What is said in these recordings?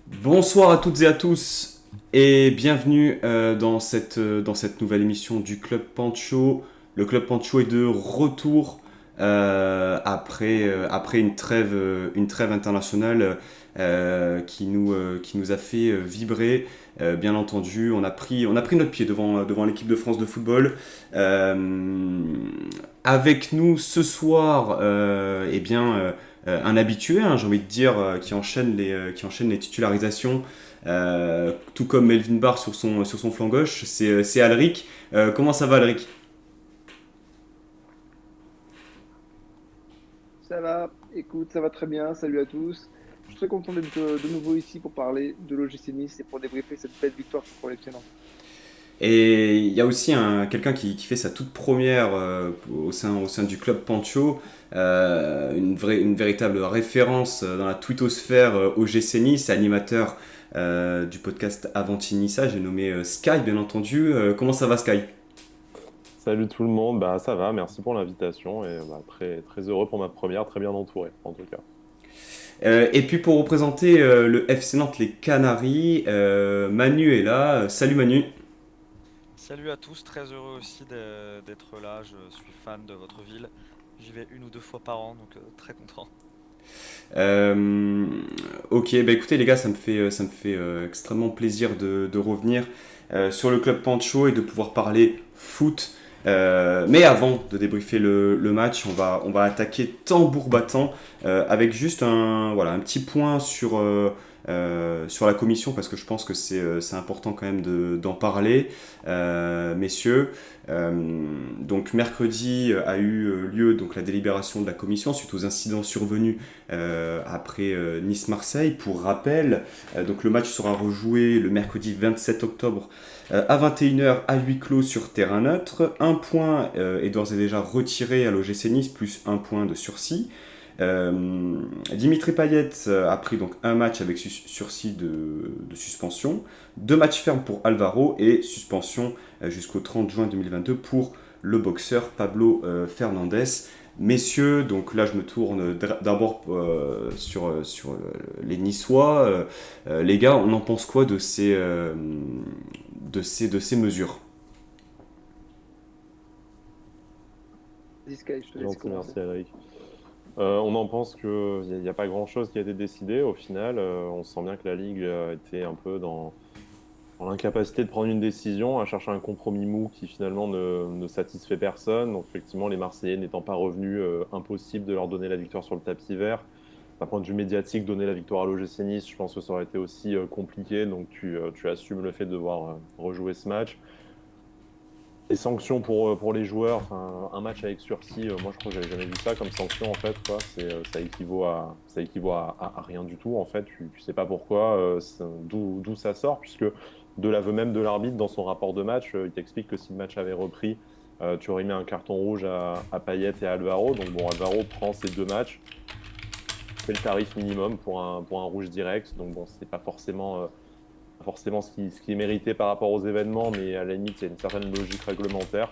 Bonsoir à toutes et à tous et bienvenue dans cette nouvelle émission du Club Pancho. Le Club Pancho est de retour après une trêve internationale qui nous a fait vibrer. Bien entendu, on a pris notre pied devant l'équipe de France de football. Euh, Avec nous ce soir, un habitué, hein, j'ai envie de dire, qui enchaîne les titularisations, tout comme Melvin Barr sur son flanc gauche, c'est Alric. Comment ça va, Alric? Ça va, écoute, ça va très bien, salut à tous. Je suis très content d'être de nouveau ici pour parler de l'OGC Nice et pour débriefer cette belle victoire contre les Ténors. Et il y a aussi quelqu'un qui fait sa toute première au sein du club Pancho, une véritable référence dans la twittosphère OGC Nice, animateur du podcast Avanti Nissa, j'ai nommé Sky, bien entendu. Comment ça va, Sky? Salut tout le monde, bah ça va, merci pour l'invitation et bah, très très heureux pour ma première, très bien entouré en tout cas. Et puis pour représenter le FC Nantes, les Canaries, Manu est là. Salut Manu. Salut à tous, très heureux aussi d'être là. Je suis fan de votre ville. J'y vais une ou deux fois par an, donc très content. Euh, ok, bah écoutez les gars, ça me fait extrêmement plaisir de revenir sur le club Pancho et de pouvoir parler foot. Mais avant de débriefer le match, on va attaquer tambour battant avec juste un petit point sur la commission parce que je pense que c'est important quand même d'en parler, messieurs. Donc mercredi a eu lieu donc la délibération de la commission suite aux incidents survenus après Nice-Marseille. Pour rappel, donc le match sera rejoué le mercredi 27 octobre à 21h à huis clos sur terrain neutre. Un point est d'ores et déjà retiré à l'OGC Nice, plus un point de sursis. Dimitri Payet a pris donc un match avec sursis de suspension, deux matchs fermes pour Alvaro et suspension jusqu'au 30 juin 2022 pour le boxeur Pablo Fernandez. Messieurs, donc là je me tourne d'abord sur les Niçois. Les gars, on en pense quoi de ces mesures? Vas-y Sky, je te laisse Gentil, commencer. merci Alric. On en pense qu'il n'y a pas grand-chose qui a été décidé au final. On sent bien que la Ligue était un peu dans l'incapacité de prendre une décision, à chercher un compromis mou qui finalement ne satisfait personne. Donc effectivement, les Marseillais n'étant pas revenus, impossible de leur donner la victoire sur le tapis vert. D'un point de vue médiatique, donner la victoire à l'OGC Nice, je pense que ça aurait été aussi compliqué. Donc tu assumes le fait de devoir rejouer ce match. Les sanctions pour les joueurs, enfin, un match avec sursis, moi je crois que j'avais jamais vu ça comme sanction en fait, quoi. Ça équivaut à rien du tout en fait. Tu sais pas pourquoi, d'où ça sort, puisque de l'aveu même de l'arbitre dans son rapport de match, il t'explique que si le match avait repris, tu aurais mis un carton rouge à Payet et à Alvaro. Donc bon, Alvaro prend ces deux matchs, c'est le tarif minimum pour un rouge direct. Donc bon, c'est pas forcément ce qui est mérité par rapport aux événements, mais à la limite, il y a une certaine logique réglementaire.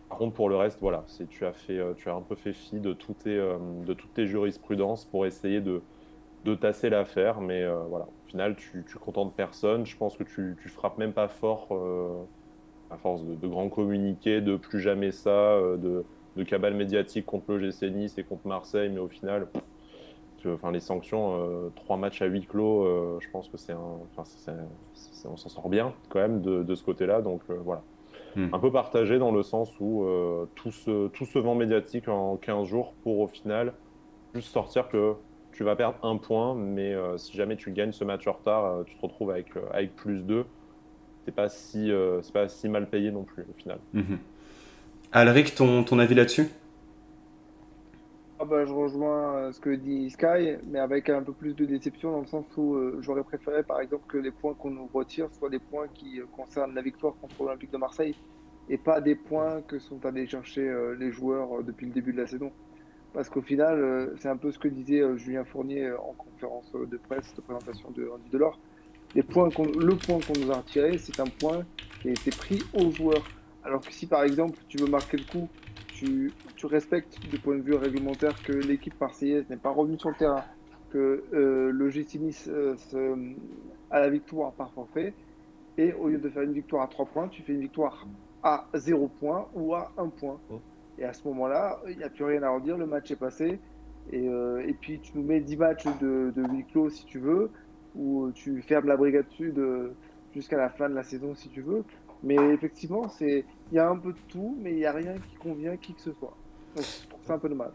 Par contre, pour le reste, voilà, tu as un peu fait fi de toutes tes jurisprudences pour essayer de tasser l'affaire, mais voilà, au final, tu contentes personne. Je pense que tu frappes même pas fort à force de grands communiqués, de plus jamais ça, de cabale médiatique contre l'OGC Nice et contre Marseille, mais au final, enfin, les sanctions, trois matchs à huis clos, je pense que enfin, on s'en sort bien quand même de ce côté-là. Donc voilà, Hmm. un peu partagé dans le sens où tout ce vent médiatique en 15 jours pour au final juste sortir que tu vas perdre un point, mais si jamais tu gagnes ce match en retard, tu te retrouves avec plus 2. C'est pas si mal payé non plus au final. Mhm. Alric, ton avis là-dessus? Ah bah, je rejoins ce que dit Sky, mais avec un peu plus de déception dans le sens où j'aurais préféré par exemple que les points qu'on nous retire soient des points qui concernent la victoire contre l'Olympique de Marseille et pas des points que sont allés chercher les joueurs depuis le début de la saison. Parce qu'au final, c'est un peu ce que disait Julien Fournier en conférence de presse de présentation de Andy Delors. Le point qu'on nous a retiré, c'est un point qui a été pris aux joueurs. Alors que si par exemple tu veux marquer le coup, tu respectes du point de vue réglementaire que l'équipe marseillaise n'est pas revenue sur le terrain, que l'OGC Nice a la victoire par forfait. Et au lieu de faire une victoire à 3 points, tu fais une victoire à 0 points ou à 1 point. Et à ce moment-là, il n'y a plus rien à redire, le match est passé. Et puis tu nous mets 10 matchs de huis clos si tu veux, ou tu fermes la Brigade Sud jusqu'à la fin de la saison si tu veux. Mais effectivement, il y a un peu de tout, mais il n'y a rien qui convient qui que ce soit. Donc je trouve ça un peu dommage.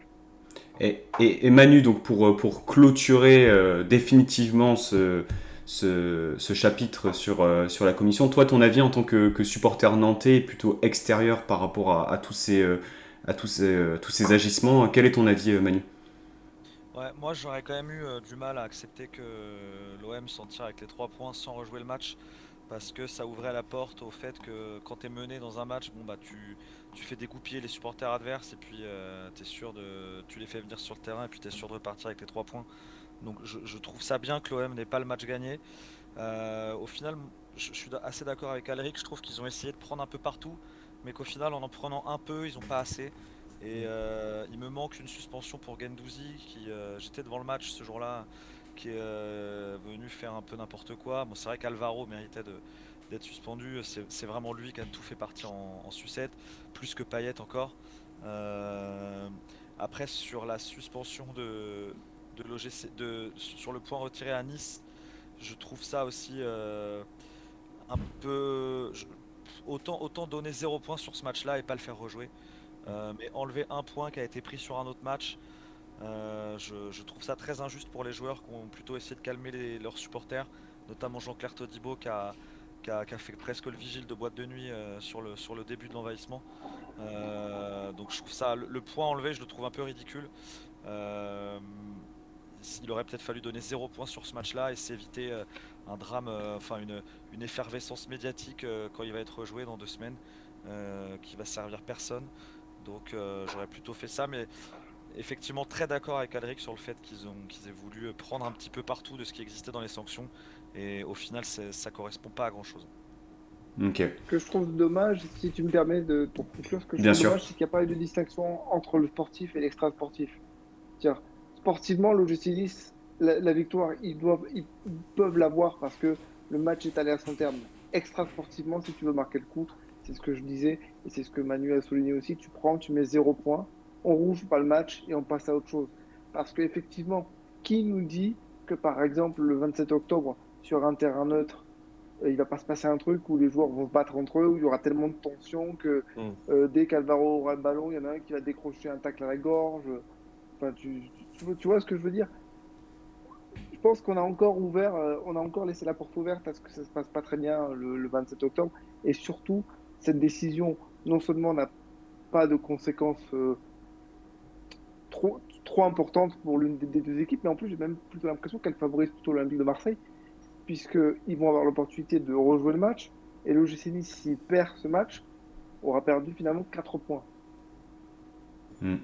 Et Manu, donc pour clôturer définitivement ce chapitre sur la commission, toi, ton avis en tant que supporter nantais est plutôt extérieur par rapport à tous ces agissements. Quel est ton avis, Manu? Ouais, moi j'aurais quand même eu du mal à accepter que l'OM s'en tire avec les 3 points sans rejouer le match. Parce que ça ouvrait la porte au fait que quand tu es mené dans un match, bon bah tu fais dégoupiller les supporters adverses et puis tu les fais venir sur le terrain et puis tu es sûr de repartir avec les 3 points. Donc je trouve ça bien que l'OM n'ait pas le match gagné. Au final, je suis assez d'accord avec Alric, je trouve qu'ils ont essayé de prendre un peu partout, mais qu'au final en prenant un peu, ils n'ont pas assez. Et il me manque une suspension pour Guendouzi, j'étais devant le match ce jour-là, qui est venu faire un peu n'importe quoi. Bon, c'est vrai qu'Alvaro méritait d'être suspendu, c'est vraiment lui qui a tout fait partir en sucette, plus que Payet encore. Euh, Après, sur la suspension de l'OGC, sur le point retiré à Nice, je trouve ça aussi un peu. Autant donner 0 point sur ce match-là et pas le faire rejouer. Mais enlever un point qui a été pris sur un autre match, je trouve ça très injuste pour les joueurs qui ont plutôt essayé de calmer leurs supporters, notamment Jean-Claire Todibo qui a fait presque le vigile de boîte de nuit sur le début de l'envahissement. Donc je trouve ça, le point enlevé, je le trouve un peu ridicule. Euh, il aurait peut-être fallu donner 0 point sur ce match-là et s'éviter un drame, enfin une effervescence médiatique quand il va être rejoué dans 2 semaines, qui va servir personne. Donc j'aurais plutôt fait ça, mais effectivement très d'accord avec Alric sur le fait qu'ils aient voulu prendre un petit peu partout de ce qui existait dans les sanctions, et au final ça correspond pas à grand-chose. Ok, Ce que je trouve dommage, si tu me permets pour conclure, ce que je bien trouve sûr. dommage, c'est qu'il n'y a pas eu de distinction entre le sportif et l'extra-sportif. Tiens, sportivement, l'OGC Nice, la victoire, ils peuvent l'avoir parce que le match est allé à son terme. Extra-sportivement, si tu veux marquer le coup, c'est ce que je disais et c'est ce que Manu a souligné aussi, tu mets 0 point, on rouge pas le match et on passe à autre chose. Parce qu'effectivement, qui nous dit que par exemple le 27 octobre, sur un terrain neutre, il va pas se passer un truc où les joueurs vont se battre entre eux, où il y aura tellement de tension que Mm. dès qu'Alvaro aura le ballon, il y en a un qui va décrocher un tacle à la gorge. Enfin, tu vois ce que je veux dire? Je pense qu'on a encore ouvert, on a encore laissé la porte ouverte à ce que ça se passe pas très bien le 27 octobre. Et surtout, cette décision, non seulement n'a pas de conséquences trop importantes pour l'une des deux équipes, mais en plus, j'ai même plutôt l'impression qu'elle favorise plutôt l'Olympique de Marseille, puisqu'ils vont avoir l'opportunité de rejouer le match. Et l'OGC Nice, s'il perd ce match, aura perdu finalement 4 points. Hmm.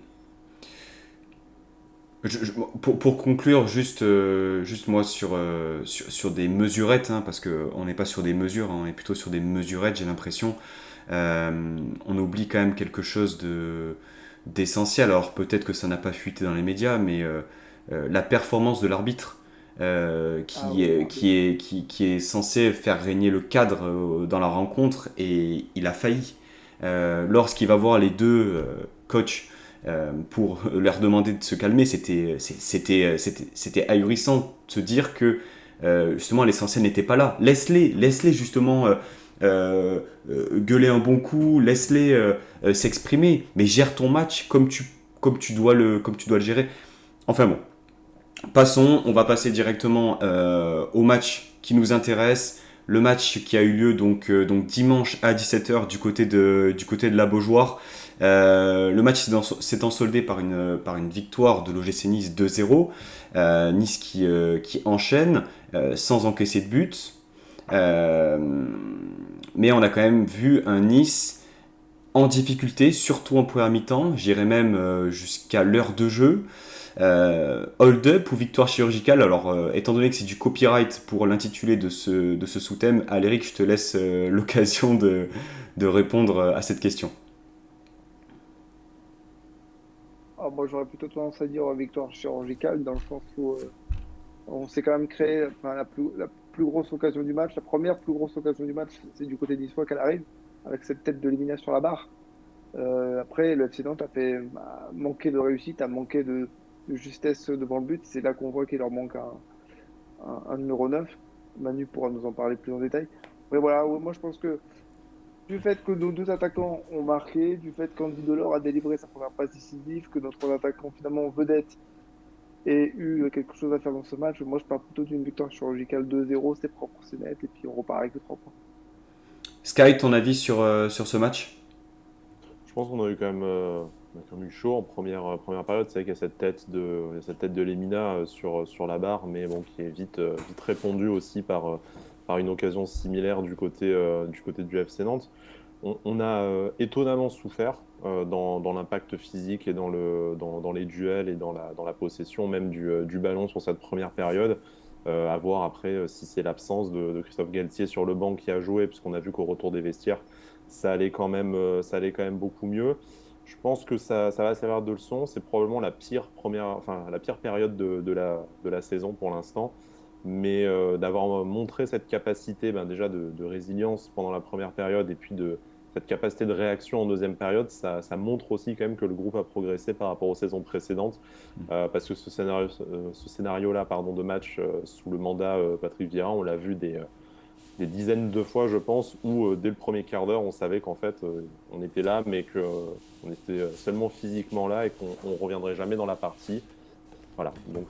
Pour conclure, juste moi sur des mesurettes, hein, parce qu'on n'est pas sur des mesures, hein, on est plutôt sur des mesurettes, j'ai l'impression. On oublie quand même quelque chose d'essentiel. Alors peut-être que ça n'a pas fuité dans les médias, mais la performance de l'arbitre, Ah oui, qui est censé faire régner le cadre dans la rencontre, et il a failli. Lorsqu'il va voir les deux coachs pour leur demander de se calmer, c'était ahurissant de se dire que justement l'essentiel n'était pas là. Laisse-les justement gueuler un bon coup, laisse-les s'exprimer, mais gère ton match comme tu dois le gérer. Enfin bon, passons, on va passer directement au match qui nous intéresse. Le match qui a eu lieu donc dimanche à 17h du côté de la Beaujoire. Le match s'étant soldé par une victoire de l'OGC Nice 2-0. Nice qui enchaîne sans encaisser de but. Mais on a quand même vu un Nice en difficulté, surtout en première mi-temps. J'irais même jusqu'à l'heure de jeu. Hold-up ou victoire chirurgicale. Alors, étant donné que c'est du copyright pour l'intitulé de ce sous-thème, Aléric, je te laisse l'occasion de répondre à cette question. moi j'aurais plutôt tendance à dire victoire chirurgicale, dans le sens où On s'est quand même créé la plus grosse occasion du match. La première plus grosse occasion du match, c'est du côté d'Issois qu'elle arrive, avec cette tête de Lemina sur la barre. Après, le FC Nantes a manqué de réussite, a manqué de justesse devant le but. C'est là qu'on voit qu'il leur manque un numéro 9. Manu pourra nous en parler plus en détail. Mais voilà, ouais, moi je pense que du fait que nos deux attaquants ont marqué, du fait qu'Andy Delors a délivré sa première passe décisive, que notre attaquant finalement en vedette ait eu quelque chose à faire dans ce match, moi je parle plutôt d'une victoire chirurgicale 2-0, c'est propre, c'est net, et puis on repart avec les 3 points. Sky, ton avis sur ce match? Je pense qu'on a eu on a quand même eu chaud en première période. C'est vrai qu'il y a il y a cette tête de Lemina sur la barre, mais bon, qui est vite répondue aussi par une occasion similaire du côté du FC Nantes. On a étonnamment souffert dans l'impact physique et dans les duels et dans la possession même du ballon sur cette première période. À voir après si c'est l'absence de Christophe Galtier sur le banc qui a joué, puisqu'on a vu qu'au retour des vestiaires, ça allait quand même beaucoup mieux. Je pense que ça va servir de leçon. C'est probablement la pire période de la saison pour l'instant. Mais d'avoir montré cette capacité déjà de résilience pendant la première période et puis cette capacité de réaction en deuxième période, ça montre aussi quand même que le groupe a progressé par rapport aux saisons précédentes. Parce que ce scénario-là de match sous le mandat Patrick Vieira, on l'a vu des dizaines de fois, je pense, où dès le premier quart d'heure, on savait qu'en fait, on était là, mais qu'on était seulement physiquement là et qu'on ne reviendrait jamais dans la partie. Voilà. Donc,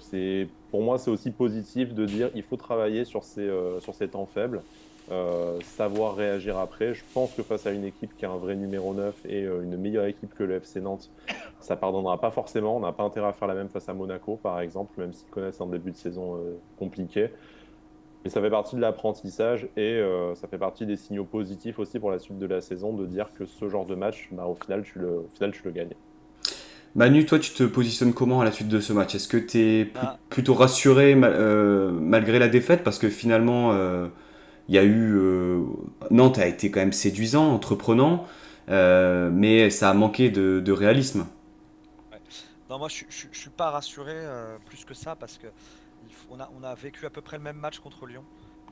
pour moi, c'est aussi positif de dire il faut travailler sur ces temps faibles, savoir réagir après. Je pense que face à une équipe qui a un vrai numéro 9 et une meilleure équipe que le FC Nantes, ça pardonnera pas forcément. On n'a pas intérêt à faire la même face à Monaco, par exemple, même s'ils connaissent un début de saison compliqué. Mais ça fait partie de l'apprentissage et ça fait partie des signaux positifs aussi pour la suite de la saison de dire que ce genre de match, au final, au final, tu le gagnes. Manu, toi, tu te positionnes comment à la suite de ce match? Est-ce que tu es Ah, plutôt rassuré malgré la défaite? Parce que finalement, il y a eu. Nantes a été quand même séduisant, entreprenant, mais ça a manqué de réalisme. ouais. Non, moi je suis pas rassuré plus que ça parce que on a vécu à peu près le même match contre Lyon.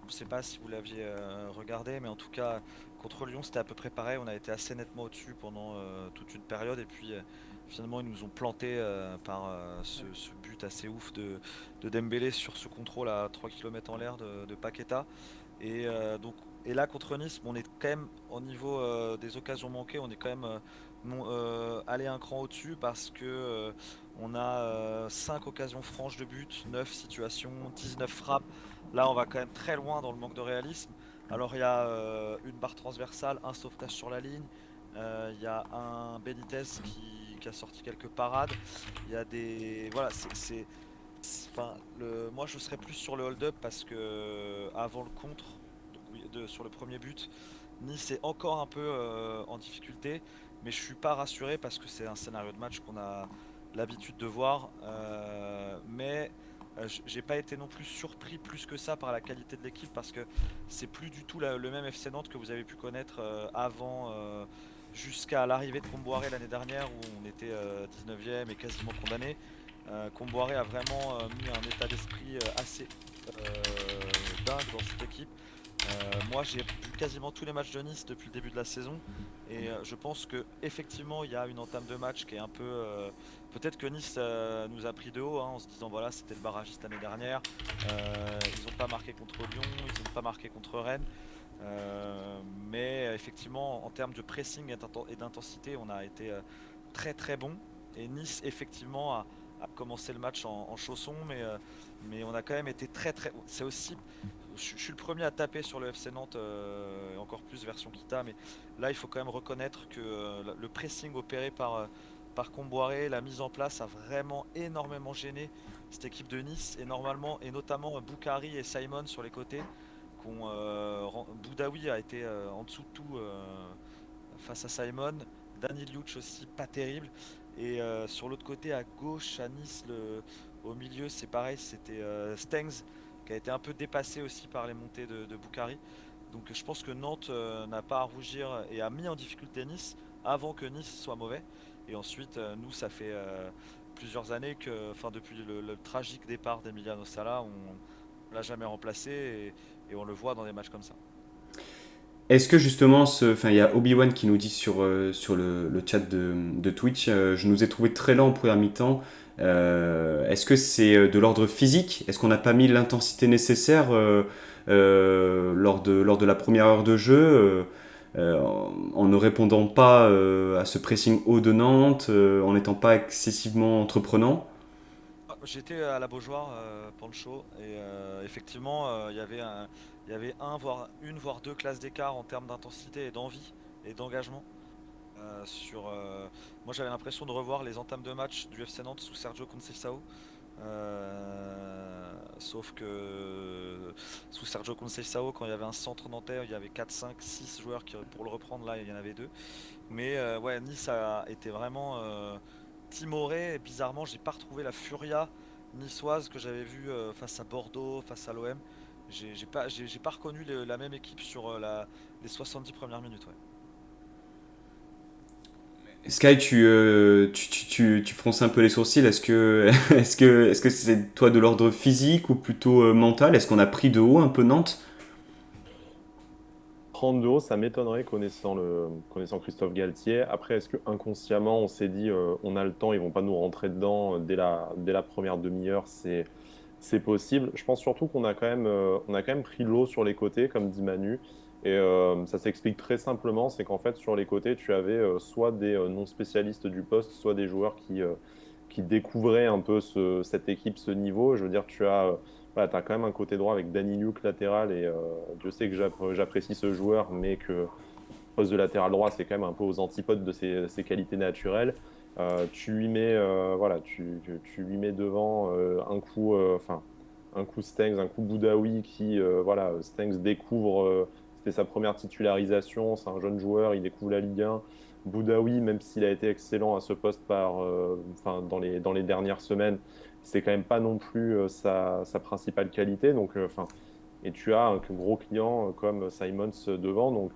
Je sais pas si vous l'aviez regardé, mais en tout cas contre Lyon c'était à peu près pareil. On a été assez nettement au-dessus pendant toute une période et puis finalement ils nous ont planté par ce but assez ouf de Dembélé sur ce contrôle à 3 km en l'air de Paqueta. Et et là contre Nice, on est quand même au niveau des occasions manquées, on est quand même allé un cran au-dessus parce que on a 5 occasions franches de but, 9 situations, 19 frappes. Là, on va quand même très loin dans le manque de réalisme. Alors, il y a une barre transversale, un sauvetage sur la ligne, il y a un Benitez qui a sorti quelques parades. Il y a des. Voilà, enfin, moi, je serais plus sur le hold-up parce que avant le contre, donc, oui, sur le premier but, Nice est encore un peu en difficulté, mais je suis pas rassuré parce que c'est un scénario de match qu'on a l'habitude de voir. Mais j'ai pas été non plus surpris plus que ça par la qualité de l'équipe parce que c'est plus du tout le même FC Nantes que vous avez pu connaître avant. Jusqu'à l'arrivée de Comboiré l'année dernière où on était 19e et quasiment condamné. Comboiré a vraiment mis un état d'esprit assez dingue dans cette équipe. Moi, j'ai vu quasiment tous les matchs de Nice depuis le début de la saison et je pense que effectivement, il y a une entame de match qui est un peu. Peut-être que Nice nous a pris de haut en se disant voilà, c'était le barragiste l'année dernière. Ils n'ont pas marqué contre Lyon, ils n'ont pas marqué contre Rennes. Mais effectivement, en termes de pressing et d'intensité, on a été très très bon. Et Nice, effectivement, a commencé le match en chausson, mais on a quand même été très très. C'est aussi. Je suis le premier à taper sur le FC Nantes, encore plus version Kita, mais là il faut quand même reconnaître que le pressing opéré par Comboiré, la mise en place a vraiment énormément gêné cette équipe de Nice, et normalement, et notamment Boukari et Simon sur les côtés. Boudaoui a été en dessous de tout face à Simon. Danny Luch aussi pas terrible. Et sur l'autre côté, à gauche, à Nice, au milieu, c'est pareil, c'était Stengs qui a été un peu dépassé aussi par les montées de Boukari. Donc je pense que Nantes n'a pas à rougir et a mis en difficulté Nice avant que Nice soit mauvais. Et ensuite, nous, plusieurs années que, enfin depuis le tragique départ d'Emiliano Sala, on l'a jamais remplacé et on le voit dans des matchs comme ça. Est-ce que justement, enfin, il y a Obi-Wan qui nous dit sur le chat de Twitch, je nous ai trouvé très lent en première mi-temps. Est-ce que c'est de l'ordre physique? Est-ce qu'on n'a pas mis l'intensité nécessaire lors de la première heure de jeu en ne répondant pas à ce pressing haut de Nantes, en n'étant pas excessivement entreprenant? Ah, j'étais à la Beaujoire pour le show et effectivement il y avait voire deux classes d'écart en termes d'intensité et d'envie et d'engagement. Sur, moi j'avais l'impression de revoir les entames de match du FC Nantes sous Sergio Conceição. Sauf que sous Sergio Conceição, quand il y avait un centre nantais, il y avait 4, 5, 6 joueurs pour le reprendre, là il y en avait deux. Mais ouais, Nice a été vraiment timoré. Et bizarrement, j'ai pas retrouvé la furia niçoise que j'avais vue face à Bordeaux, face à l'OM. J'ai pas reconnu la même équipe sur les 70 premières minutes. Ouais. Sky, tu fronces un peu les sourcils. Est-ce que est-ce que c'est toi de l'ordre physique ou plutôt mental? Est-ce qu'on a pris de haut un peu Nantes? 32 euros, ça m'étonnerait connaissant Christophe Galtier. Après, est-ce que inconsciemment on s'est dit on a le temps, ils vont pas nous rentrer dedans dès la première demi-heure, c'est possible. Je pense surtout on a quand même pris l'eau sur les côtés, comme dit Manu. Et ça s'explique très simplement, c'est qu'en fait sur les côtés, tu avais soit des non-spécialistes du poste, soit des joueurs qui découvraient un peu cette équipe, ce niveau. Je veux dire, voilà, as quand même un côté droit avec Danny Luke latéral et Dieu sait que j'apprécie ce joueur, mais que poste de latéral droit, c'est quand même un peu aux antipodes de ses qualités naturelles. Tu lui mets, voilà, tu lui mets devant un coup Stengs, un coup Boudaoui voilà, Stengs découvre, c'était sa première titularisation, c'est un jeune joueur, il découvre la Ligue 1. Boudaoui, même s'il a été excellent à ce poste dans les dernières semaines, c'est quand même pas non plus sa principale qualité. Donc, et tu as un gros client comme Simons devant. Donc,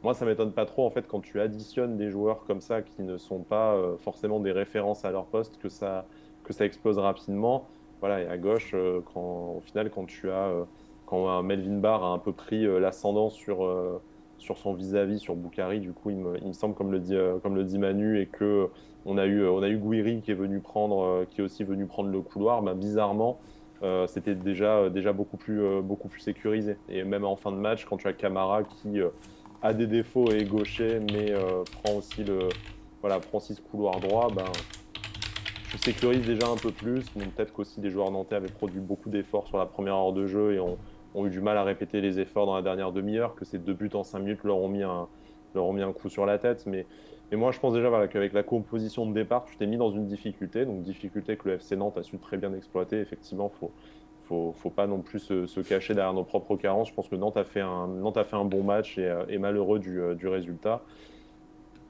moi, ça m'étonne pas trop en fait quand tu additionnes des joueurs comme ça qui ne sont pas forcément des références à leur poste que ça explose rapidement. Voilà, et à gauche, au final, quand un Melvin Barr a un peu pris l'ascendant sur son vis-à-vis, sur Boukari, du coup, il me semble, comme le dit Manu, et que on a eu Gouiri qui est aussi venu prendre le couloir. Bah, bizarrement, c'était déjà beaucoup plus sécurisé. Et même en fin de match, quand tu as Camara qui a des défauts et est gaucher, mais prend aussi ce couloir droit, ben, tu sécurises déjà un peu plus. Donc peut-être qu'aussi les joueurs nantais avaient produit beaucoup d'efforts sur la première heure de jeu et ont eu du mal à répéter les efforts dans la dernière demi-heure, que ces 2 buts en 5 minutes leur ont mis un coup sur la tête. Mais moi, je pense déjà voilà, qu'avec la composition de départ, tu t'es mis dans une difficulté. Donc difficulté que le FC Nantes a su très bien exploiter. Effectivement, faut pas non plus se cacher derrière nos propres carences. Je pense que Nantes a fait un bon match et est malheureux du résultat.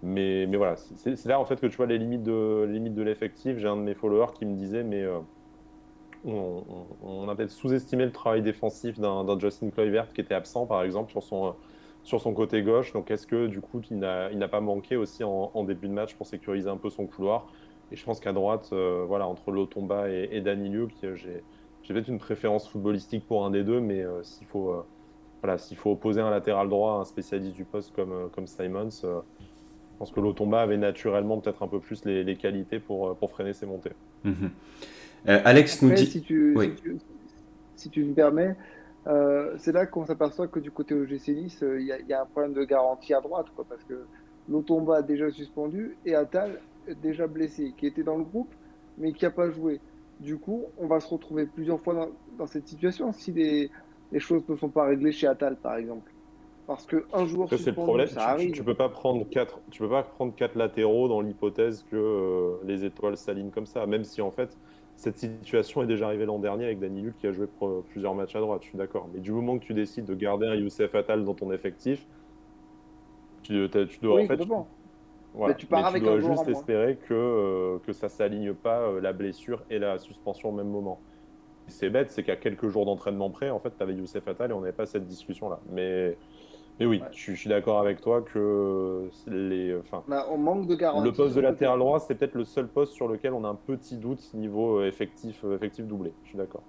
Mais voilà, c'est là en fait que tu vois les limites de l'effectif. J'ai un de mes followers qui me disait, mais on a peut-être sous-estimé le travail défensif d'un Justin Kluivert qui était absent, par exemple, sur son côté gauche. Donc, est-ce que du coup, il n'a pas manqué aussi en début de match pour sécuriser un peu son couloir? Et je pense qu'à droite, voilà, entre Lotomba et Danny Luke, j'ai peut-être une préférence footballistique pour un des deux, mais s'il faut opposer un latéral droit à un spécialiste du poste comme Simons, je pense que Lotomba avait naturellement peut-être un peu plus les qualités pour freiner ses montées. Mhm. Alex nous Après, dit. Oui. si tu me permets, c'est là qu'on s'aperçoit que du côté OGC Nice, il y a un problème de garantie à droite, quoi, parce que Lotomba déjà suspendu et Attal déjà blessé, qui était dans le groupe, mais qui n'a pas joué. Du coup, on va se retrouver plusieurs fois dans cette situation si les choses ne sont pas réglées chez Attal, par exemple. Parce qu'un joueur Après, c'est le suspendu, problème. ça Tu arrive. peux pas prendre quatre latéraux dans l'hypothèse que les étoiles s'alignent comme ça. Même si en fait, cette situation est déjà arrivée l'an dernier avec Danny Luc qui a joué plusieurs matchs à droite. Je suis d'accord. Mais du moment que tu décides de garder un Youssef Attal dans ton effectif, tu dois en Oui, fait, complètement. Mais voilà. tu Mais pars tu avec un dois joueur en juste moins. espérer que ça s'aligne pas la blessure et la suspension au même moment. C'est bête, c'est qu'à quelques jours d'entraînement près, en fait, tu avais Youssef Attal et on n'avait pas cette discussion-là. Mais Mais oui, Ouais. je suis d'accord avec toi que On manque de le garantie poste sur de le côté. latéral droit, c'est peut-être le seul poste sur lequel on a un petit doute niveau effectif doublé. Je suis d'accord.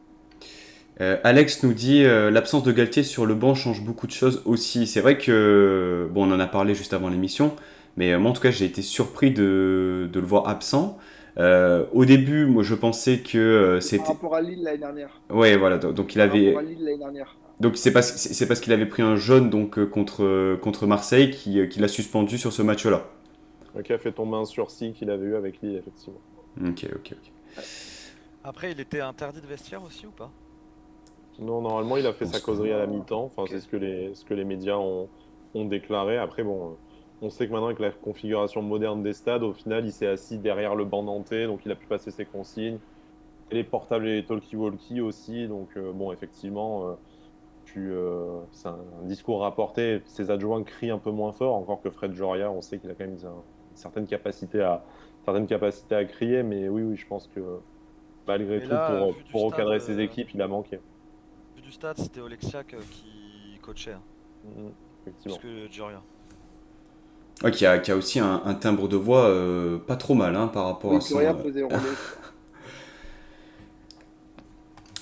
Alex nous dit l'absence de Galtier sur le banc change beaucoup de choses aussi. C'est vrai que, bon, on en a parlé juste avant l'émission, mais moi en tout cas j'ai été surpris de le voir absent. Au début, moi je pensais que C'est par c'était. rapport à Lille l'année dernière. Ouais, voilà, donc il Par rapport à avait. Lille l'année dernière. Donc c'est parce qu'il avait pris un jaune donc, contre Marseille qui l'a suspendu sur ce match-là. Qui a fait tomber un sursis qu'il avait eu avec Lille, effectivement. Ok, ok, ok. Ouais. Après, il était interdit de vestiaire aussi ou pas? Non, normalement, il a Je fait sa pense pas. causerie à la Non. mi-temps. Enfin, Ok. c'est ce que les médias ont déclaré. Après, bon, on sait que maintenant, avec la configuration moderne des stades, au final, il s'est assis derrière le banc nantais, donc il a pu passer ses consignes. Et les portables et les talkie-walkie aussi. Donc, bon, effectivement, c'est un discours rapporté. Ses adjoints crient un peu moins fort, encore que Fred Joria, on sait qu'il a quand même une certaine capacité à crier. Mais oui, oui, je pense que malgré Mais tout, là, vu du pour stade, recadrer ses équipes, il a manqué. c'était Oleksiak qui coachait, hein, Mhm, plus effectivement. que Djoria. Ouais, qui a aussi un timbre de voix pas trop mal hein, par rapport à Oui, son. Joria faisait le relais, c'est ça.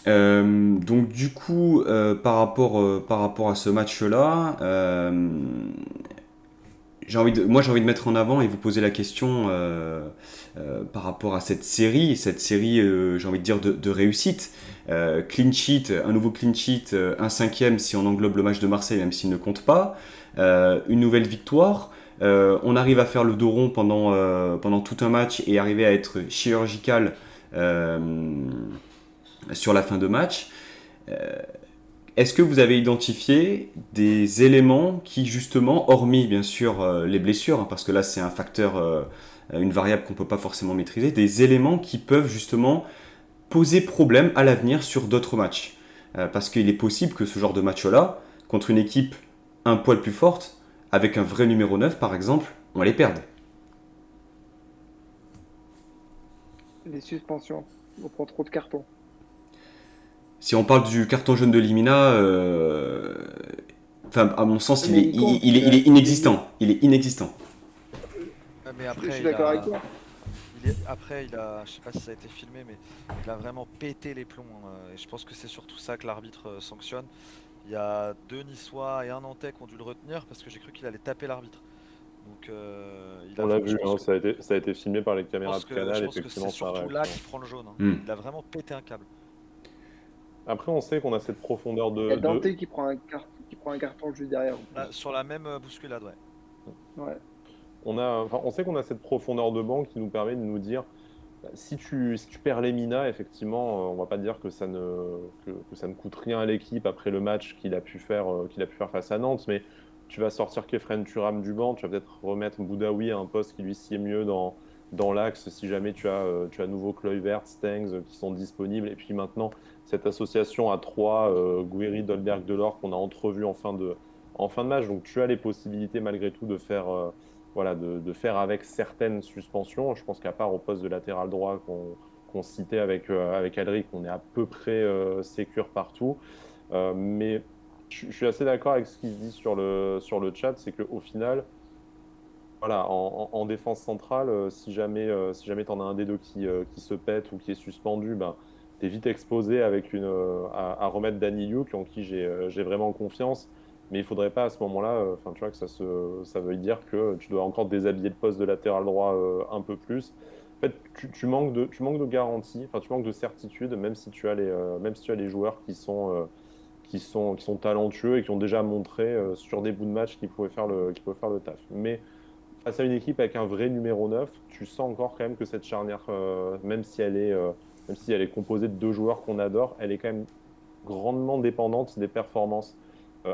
Donc du coup, par rapport à ce match-là, moi j'ai envie de mettre en avant et vous poser la question par rapport à cette série, j'ai envie de dire de réussite. Clean sheet, un nouveau clean sheet, un cinquième si on englobe le match de Marseille, même s'il ne compte pas, une nouvelle victoire. On arrive à faire le dos rond pendant tout un match et arriver à être chirurgical euh, sur la fin de match. Est-ce que vous avez identifié des éléments qui, justement, hormis bien sûr les blessures, hein, parce que là c'est un facteur, une variable qu'on ne peut pas forcément maîtriser, des éléments qui peuvent justement poser problème à l'avenir sur d'autres matchs? Parce qu'il est possible que ce genre de match-là, contre une équipe un poil plus forte, avec un vrai numéro 9 par exemple, on les perde. Les suspensions. On prend trop de cartons. Si on parle du carton jaune de Limina, enfin, à mon sens, Oui, mais il compte. il est inexistant. Il est inexistant. Mais Je après, suis d'accord avec toi. je sais pas si ça a été filmé, mais il a vraiment pété les plombs, hein, et je pense que c'est surtout ça que l'arbitre sanctionne. Il y a deux Niçois et un Nantais qui ont dû le retenir parce que j'ai cru qu'il allait taper l'arbitre. Donc, On l'a je vu, pense hein, que, ça a été filmé par les caméras de je Canal, pense que c'est effectivement, sa surtout là réaction. qu'il prend le jaune, hein. Hmm. Il a vraiment pété un câble. Après, on sait qu'on a cette profondeur Il y a de... Dante qui prend un carton juste derrière en Là, plus. sur la même bousculade, ouais. Ouais. On sait qu'on a cette profondeur de banc qui nous permet de nous dire, bah, si tu perds Lemina, effectivement, on va pas dire que que ça ne coûte rien à l'équipe après le match qu'il a pu faire face à Nantes, mais tu vas sortir Kefren Turam du banc, tu vas peut-être remettre Boudaoui à un poste qui lui sied mieux dans l'axe si jamais tu as nouveau Kluivert, Stengs qui sont disponibles. Et puis maintenant, cette association à 3, Guéry, Dolberg, Delors, qu'on a entrevu en fin de match. Donc tu as les possibilités malgré tout de faire, voilà, de faire avec certaines suspensions. Je pense qu'à part au poste de latéral droit qu'on citait avec Alric, on est à peu près sécure partout. Mais je suis assez d'accord avec ce qui se dit sur le chat, c'est qu'au final, voilà, en défense centrale, si jamais tu en as un des deux qui se pète ou qui est suspendu, ben, tu es vite exposé à remettre Danny Luke, en qui j'ai vraiment confiance. Mais il faudrait pas à ce moment-là, enfin, tu vois, que ça veuille dire que tu dois encore déshabiller le poste de latéral droit un peu plus. En fait, tu manques de garantie, enfin, tu manques de certitude, même si tu as les joueurs qui sont talentueux et qui ont déjà montré sur des bouts de match qu'ils pouvaient faire le taf. Mais face à une équipe avec un vrai numéro 9, tu sens encore quand même que cette charnière, même si elle est composée de deux joueurs qu'on adore, elle est quand même grandement dépendante des performances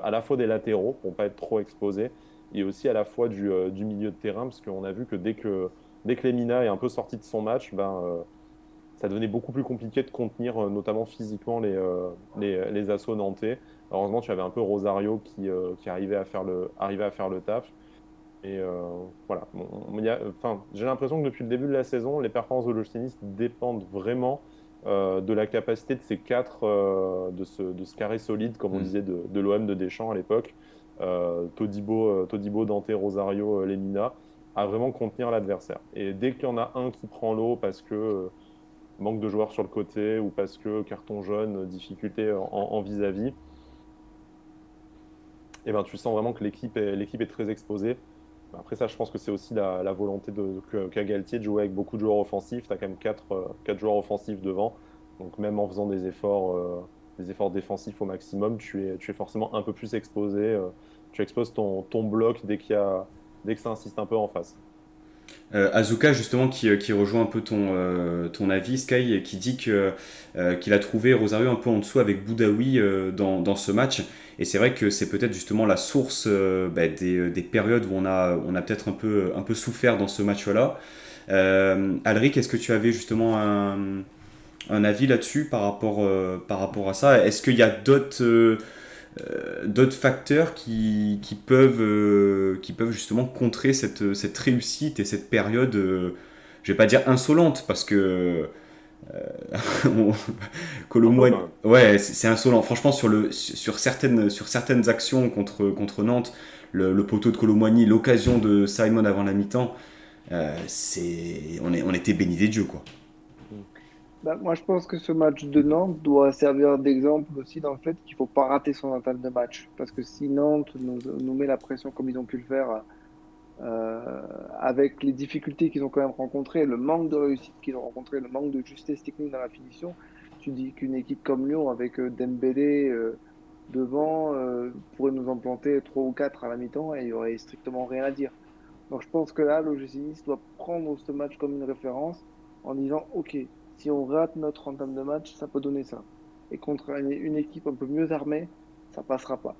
à la fois des latéraux pour ne pas être trop exposés et aussi à la fois du milieu de terrain parce qu'on a vu que dès que Lemina est un peu sorti de son match, ça devenait beaucoup plus compliqué de contenir notamment physiquement les assauts nantais. Heureusement, tu avais un peu Rosario qui arrivait à faire le taf. Et voilà. Enfin, j'ai l'impression que depuis le début de la saison, les performances de l'Olsztynis dépendent vraiment de la capacité de ces quatre, de ce carré solide, comme on Hmm. disait de l'OM de Deschamps à l'époque, Todibo, Dante, Rosario, Lemina, à vraiment contenir l'adversaire. Et dès qu'il y en a un qui prend l'eau parce que manque de joueurs sur le côté ou parce que carton jaune, difficulté en vis-à-vis, et ben, tu sens vraiment que l'équipe est très exposée. Après ça, je pense que c'est aussi la volonté qu'a Galtier de jouer avec beaucoup de joueurs offensifs. Tu as quand même quatre joueurs offensifs devant. Donc même en faisant des efforts défensifs au maximum, tu es forcément un peu plus exposé. Tu exposes ton bloc dès que ça insiste un peu en face. Azuka justement qui rejoint un peu ton avis Sky et qui dit qu'il a trouvé Rosario un peu en dessous avec Boudaoui dans ce match et c'est vrai que c'est peut-être justement la source des périodes où on a peut-être un peu souffert dans ce match-là. Alric, est-ce que tu avais justement un avis là-dessus par rapport à ça? Est-ce qu'il y a d'autres facteurs qui peuvent justement contrer cette réussite et cette période, je vais pas dire insolente, parce que on- Un peu Colomboigny, quand même. ouais, c'est insolent. Franchement, sur certaines actions contre Nantes, le poteau de Colomboigny, l'occasion de Simon avant la mi-temps, on était béni des dieux, quoi. Mm. Bah, moi, je pense que ce match de Nantes doit servir d'exemple aussi dans le fait qu'il faut pas rater son entame de match. Parce que si Nantes nous met la pression comme ils ont pu le faire, avec les difficultés qu'ils ont quand même rencontrées, le manque de réussite qu'ils ont rencontré, le manque de justesse technique dans la finition, tu dis qu'une équipe comme Lyon, avec Dembélé devant, pourrait nous en planter 3 ou 4 à la mi-temps et il y aurait strictement rien à dire. Donc je pense que là, l'OGC Nice doit prendre ce match comme une référence en disant, OK, si on rate notre entame de match, ça peut donner ça. Et contre une équipe un peu mieux armée, ça passera pas.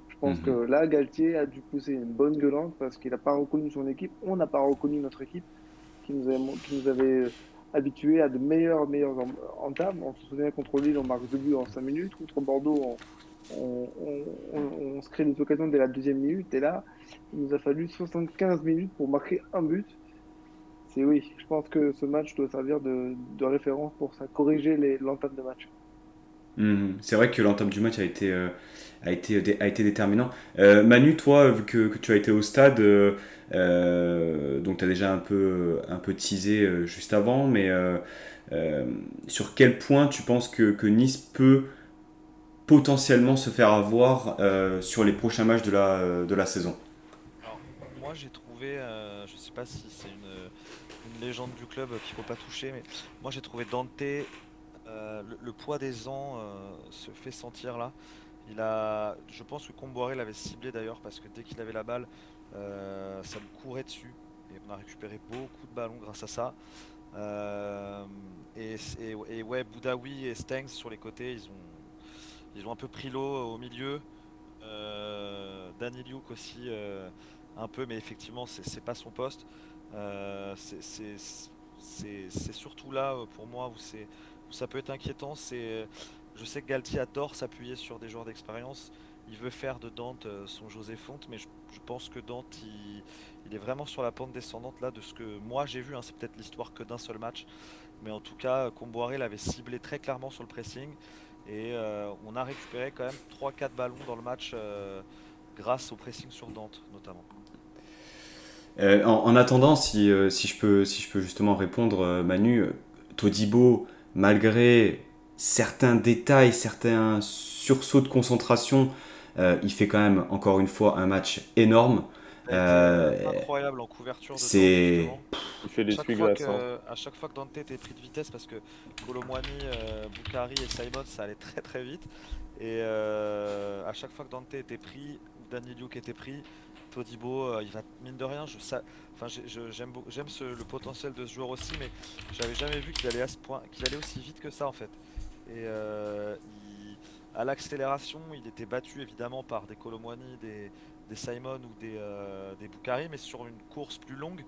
Je pense que Mhm. là, Galtier a dû pousser une bonne gueulante parce qu'il n'a pas reconnu son équipe. On n'a pas reconnu notre équipe qui nous avait habitués à de meilleures entames. On se souvient contre Lille, on marque 2 buts en 5 minutes. Contre Bordeaux, on se crée des occasions dès la deuxième minute. Et là, il nous a fallu 75 minutes pour marquer un but. C'est oui, je pense que ce match doit servir de référence pour ça, corriger l'entame de match. Mhm. C'est vrai que l'entame du match a été déterminant. Manu, toi, vu que tu as été au stade, donc tu as déjà un peu teasé juste avant, mais euh, sur quel point tu penses que Nice peut potentiellement se faire avoir sur les prochains matchs de la saison? Alors, moi j'ai trouvé, je sais pas si c'est une légende du club qu'il faut pas toucher, mais moi j'ai trouvé Dante, le poids des ans se fait sentir là. Je pense que Comboiré l'avait ciblé d'ailleurs parce que dès qu'il avait la balle, ça lui courait dessus. Et on a récupéré beaucoup de ballons grâce à ça. Euh, et ouais, Boudaoui et Stengs sur les côtés, ils ont un peu pris l'eau au milieu. Danny Luke aussi, un peu, mais effectivement, c'est pas son poste. C'est surtout là, pour moi, où ça peut être inquiétant. Je sais que Galtier adore s'appuyer sur des joueurs d'expérience. Il veut faire de Dante son José Fonte, mais je pense que Dante, il est vraiment sur la pente descendante là de ce que moi j'ai vu, hein. C'est peut-être l'histoire que d'un seul match, mais en tout cas, Comboiré l'avait ciblé très clairement sur le pressing. Et on a récupéré quand même 3-4 ballons dans le match grâce au pressing sur Dante notamment. En attendant, si je peux justement répondre, Manu, Todibo, malgré certains détails, certains sursauts de concentration, il fait quand même, encore une fois, un match énorme. Il a été Euh, incroyable en couverture de Dante c'est. justement. Il fait Chaque fois l'essuie-glace, hein. que, à chaque fois que Dante était pris de vitesse, parce que Colomwani, Boukari et Simon, ça allait très très vite. Et à chaque fois que Dante était pris, ou Danny Luke était pris, Todibo, il va mine de rien. Enfin, j'aime le potentiel de ce joueur aussi, mais j'avais jamais vu qu'il allait à ce point, qu'il allait aussi vite que ça en fait. Et à l'accélération, il était battu évidemment par des Colomwani, des Simon ou des Boukari, mais sur une course plus longue,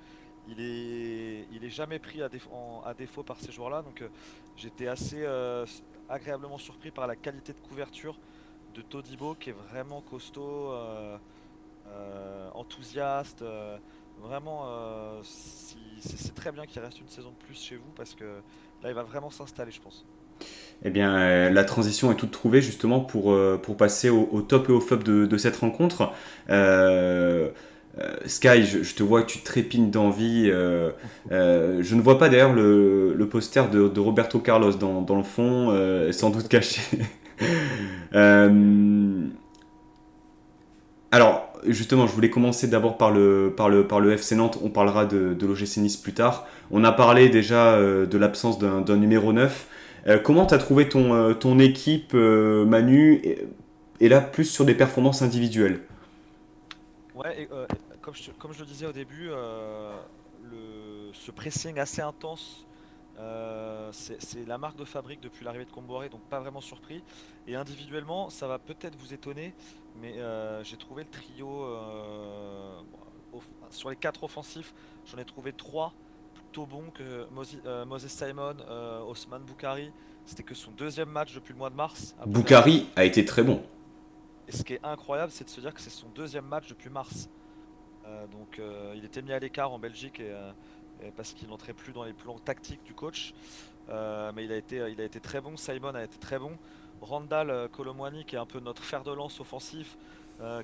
il est jamais pris à défaut par ces joueurs-là. Donc j'étais assez agréablement surpris par la qualité de couverture de Todibo, qui est vraiment costaud, enthousiaste. Vraiment, c'est très bien qu'il reste une saison de plus chez vous parce que là, il va vraiment s'installer, je pense. Eh bien, la transition est toute trouvée justement pour passer au top et au flop de cette rencontre. Euh, Sky, je te vois que tu trépignes d'envie. Je ne vois pas d'ailleurs le poster de Roberto Carlos dans le fond, sans doute caché. Euh, alors, justement, je voulais commencer d'abord par le FC Nantes. On parlera de l'OGC Nice plus tard. On a parlé déjà de l'absence d'un numéro 9. Comment tu as trouvé ton équipe, Manu, et là, plus sur des performances individuelles? Ouais, comme je le disais au début, ce pressing assez intense, c'est la marque de fabrique depuis l'arrivée de Comboiré, donc pas vraiment surpris. Et individuellement, ça va peut-être vous étonner, mais j'ai trouvé le trio sur les 4 offensifs, j'en ai trouvé 3 plutôt bons que Moses Simon, Osman Boukari. C'était que son deuxième match depuis le mois de mars à Bucarest. Boukari a été très bon. Et ce qui est incroyable, c'est de se dire que c'est son deuxième match depuis mars. Donc il était mis à l'écart en Belgique et parce qu'il n'entrait plus dans les plans tactiques du coach. Mais il a été très bon. Simon a été très bon. Randall Colomwani, qui est un peu notre fer de lance offensif,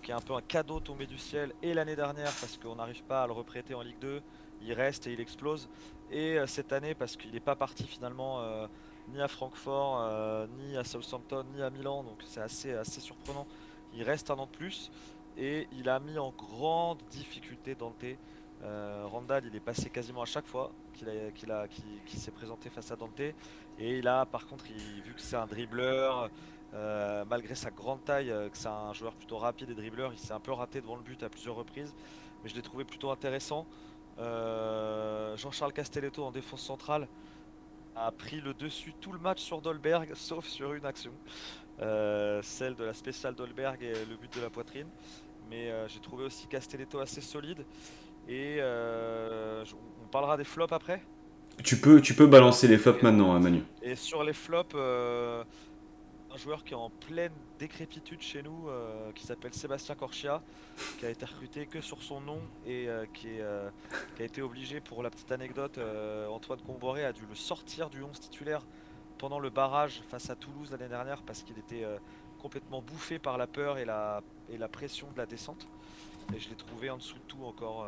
qui est un peu un cadeau tombé du ciel. Et l'année dernière, parce qu'on n'arrive pas à le reprêter en Ligue 2, il reste et il explose. Et cette année, parce qu'il n'est pas parti finalement ni à Francfort, ni à Southampton, ni à Milan. Donc c'est assez surprenant. Il reste un an de plus. Et il a mis en grande difficulté Dante. Randall, il est passé quasiment à chaque fois qu'il s'est présenté face à Dante. Et là, par contre, vu que c'est un dribbleur, malgré sa grande taille, que c'est un joueur plutôt rapide et dribbleur, il s'est un peu raté devant le but à plusieurs reprises. Mais je l'ai trouvé plutôt intéressant. Jean-Charles Castelletto en défense centrale a pris le dessus tout le match sur Dolberg, sauf sur une action. Celle de la spéciale Dolberg et le but de la poitrine. Mais j'ai trouvé aussi Castelletto assez solide. Et on parlera des flops après. Tu peux balancer les flops Et, maintenant, hein, Manu. et sur les flops, un joueur qui est en pleine décrépitude chez nous, qui s'appelle Sébastien Corchia, qui a été recruté que sur son nom et qui a été obligé, pour la petite anecdote, Antoine Comboiré a dû le sortir du 11 titulaire pendant le barrage face à Toulouse l'année dernière parce qu'il était complètement bouffé par la peur et la pression de la descente. Et je l'ai trouvé en dessous de tout encore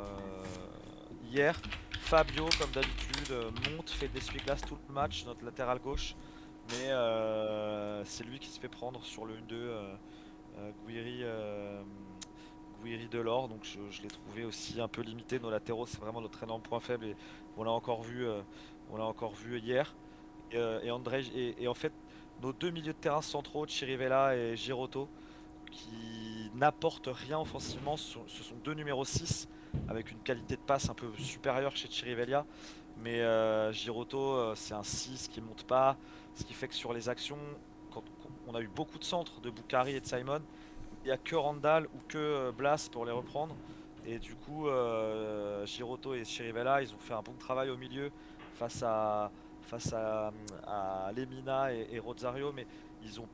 hier. Fabio, comme d'habitude, monte, fait de l'essuie-glace tout le match, notre latéral gauche. Mais c'est lui qui se fait prendre sur le 1-2, Guiri, Guiri Delors. Donc je l'ai trouvé aussi un peu limité. Nos latéraux, c'est vraiment notre énorme point faible. Et on l'a encore vu, hier. Et André, et en fait, nos deux milieux de terrain centraux, Chirivella et Giroto, qui n'apportent rien offensivement. Ce sont deux numéros 6 avec une qualité de passe un peu supérieure chez Chirivella. Mais Giroto, c'est un 6 qui monte pas. Ce qui fait que sur les actions, quand on a eu beaucoup de centres de Boukari et de Simon, il n'y a que Randall ou que Blas pour les reprendre. Et du coup, Giroto et Chirivella, ils ont fait un bon travail au milieu face à, face à Lemina et Rosario, mais ils ont,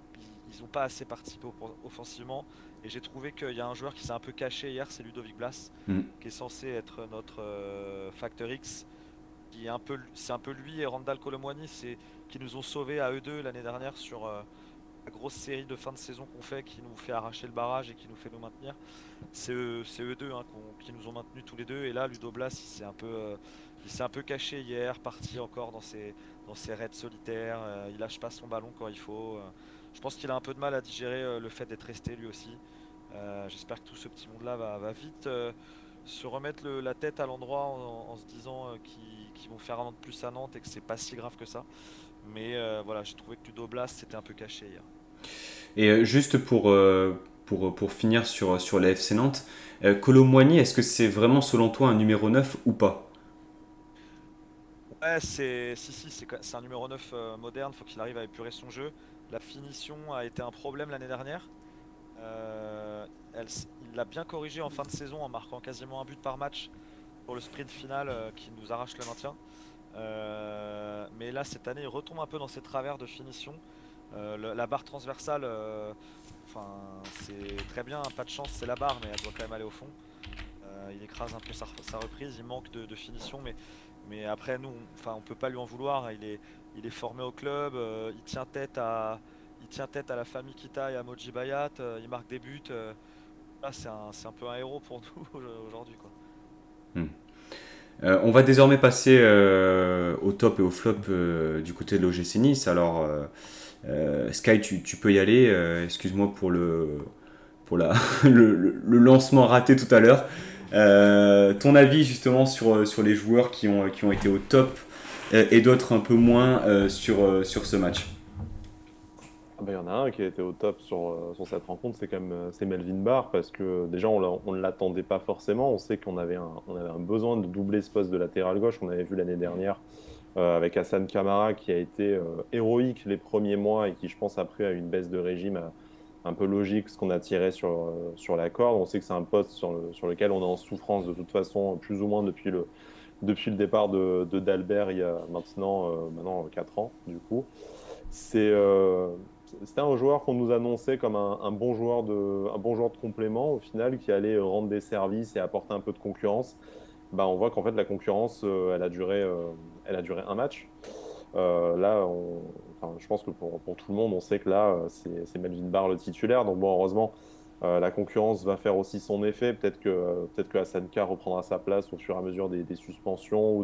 ils ont pas assez participé offensivement. Et j'ai trouvé qu'il y a un joueur qui s'est un peu caché hier, c'est Ludovic Blas, Mm. qui est censé être notre Factor X. C'est un peu lui et Randall Colomwani qui nous ont sauvés à eux deux l'année dernière sur la grosse série de fin de saison qu'on fait, qui nous fait arracher le barrage et qui nous fait nous maintenir. C'est eux deux, hein, qui nous ont maintenus tous les deux. Et là, Ludo Blas, il s'est un peu caché hier, parti encore dans ses raids solitaires. Il lâche pas son ballon quand il faut. Je pense qu'il a un peu de mal à digérer le fait d'être resté lui aussi. J'espère que tout ce petit monde-là va vite se remettre la tête à l'endroit en se disant qu'ils vont faire un an de plus à Nantes et que c'est pas si grave que ça. Mais voilà, j'ai trouvé que Ludo Blas s'était un peu caché hier. Et juste pour finir sur la FC Nantes, Kolo Muani, est-ce que c'est vraiment selon toi un numéro 9 ou pas? Ouais, si, c'est un numéro 9 moderne, faut qu'il arrive à épurer son jeu. La finition a été un problème l'année dernière. Euh, il l'a bien corrigé en fin de saison en marquant quasiment un but par match pour le sprint final qui nous arrache le maintien. Mais là, cette année, il retombe un peu dans ses travers de finition. La barre transversale, enfin, c'est très bien, pas de chance, c'est la barre, mais elle doit quand même aller au fond. Il écrase un peu sa reprise, il manque de finition, mais Mais après, nous, on peut pas lui en vouloir. Il est formé au club, il tient tête à la famille Kita et à Moji Bayat, il marque des buts. Là, c'est un peu un héros pour nous aujourd'hui, quoi. Hmm. On va désormais passer au top et au flop du côté de l'OGC Nice. Alors, Sky, tu peux y aller. Excuse-moi pour le lancement raté tout à l'heure. Ton avis justement sur les joueurs qui ont été au top et d'autres un peu moins sur ce match. Ah bah, il y en a un qui a été au top sur cette rencontre, c'est quand même c'est Melvin Barr, parce que déjà on ne l'attendait pas forcément. On sait on avait un besoin de doubler ce poste de latéral gauche. On avait vu l'année dernière avec Hassan Kamara qui a été héroïque les premiers mois et qui, je pense, après a eu une baisse de régime un peu logique, ce qu'on a tiré sur la corde. On sait que c'est un poste sur lequel on est en souffrance de toute façon, plus ou moins depuis le départ de d'Albert il y a maintenant 4 ans, du coup. C'est, euh, C'était un joueur qu'on nous annonçait comme un bon joueur de complément, au final, qui allait rendre des services et apporter un peu de concurrence. Bah, on voit qu'en fait, la concurrence, elle a duré un match. Enfin, je pense que pour tout le monde, on sait que là, c'est Melvin Barr le titulaire. Donc, bon, heureusement, la concurrence va faire aussi son effet. Peut-être que Hassan K reprendra sa place au fur et à mesure des suspensions ou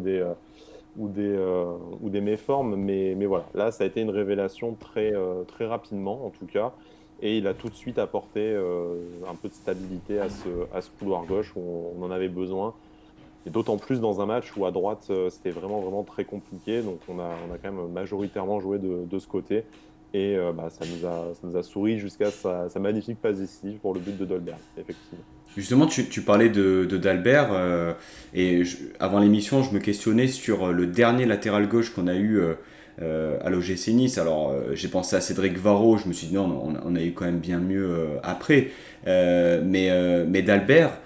des méformes. Mais voilà, là, ça a été une révélation très rapidement, en tout cas. Et il a tout de suite apporté un peu de stabilité à ce couloir gauche où on en avait besoin. Et d'autant plus dans un match où à droite, c'était vraiment très compliqué. Donc on a quand même majoritairement joué de ce côté. Et bah, ça nous a souri jusqu'à sa magnifique passe décisive pour le but de Dolberg, effectivement. Justement, tu parlais de d'Albert avant l'émission, je me questionnais sur le dernier latéral gauche qu'on a eu à l'OGC Nice. Alors, j'ai pensé à Cédric Varro, je me suis dit non, on a eu quand même bien mieux après. Mais d'Albert,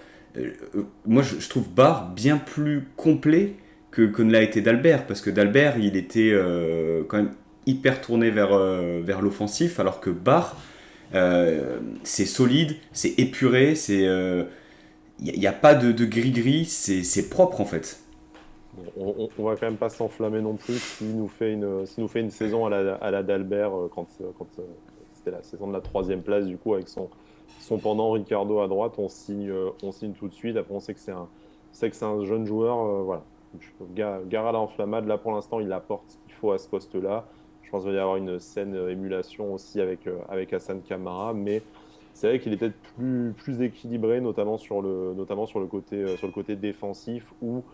moi je trouve Barre bien plus complet que ne l'a été d'Albert, parce que d'Albert il était quand même hyper tourné vers l'offensif, alors que Barre, c'est solide, c'est épuré, il n'y a pas de gris-gris, c'est propre en fait. Bon, on va quand même pas s'enflammer non plus s'il nous fait une saison à la d'Albert c'était la saison de la troisième place du coup avec son pendant Ricardo à droite, on signe tout de suite. Après on sait que c'est un jeune joueur, voilà. Gare à l'enflammade, là pour l'instant il apporte ce qu'il faut à ce poste-là. Je pense qu'il va y avoir une saine émulation aussi avec Hassan Kamara, mais c'est vrai qu'il est peut-être plus équilibré, notamment sur le côté défensif où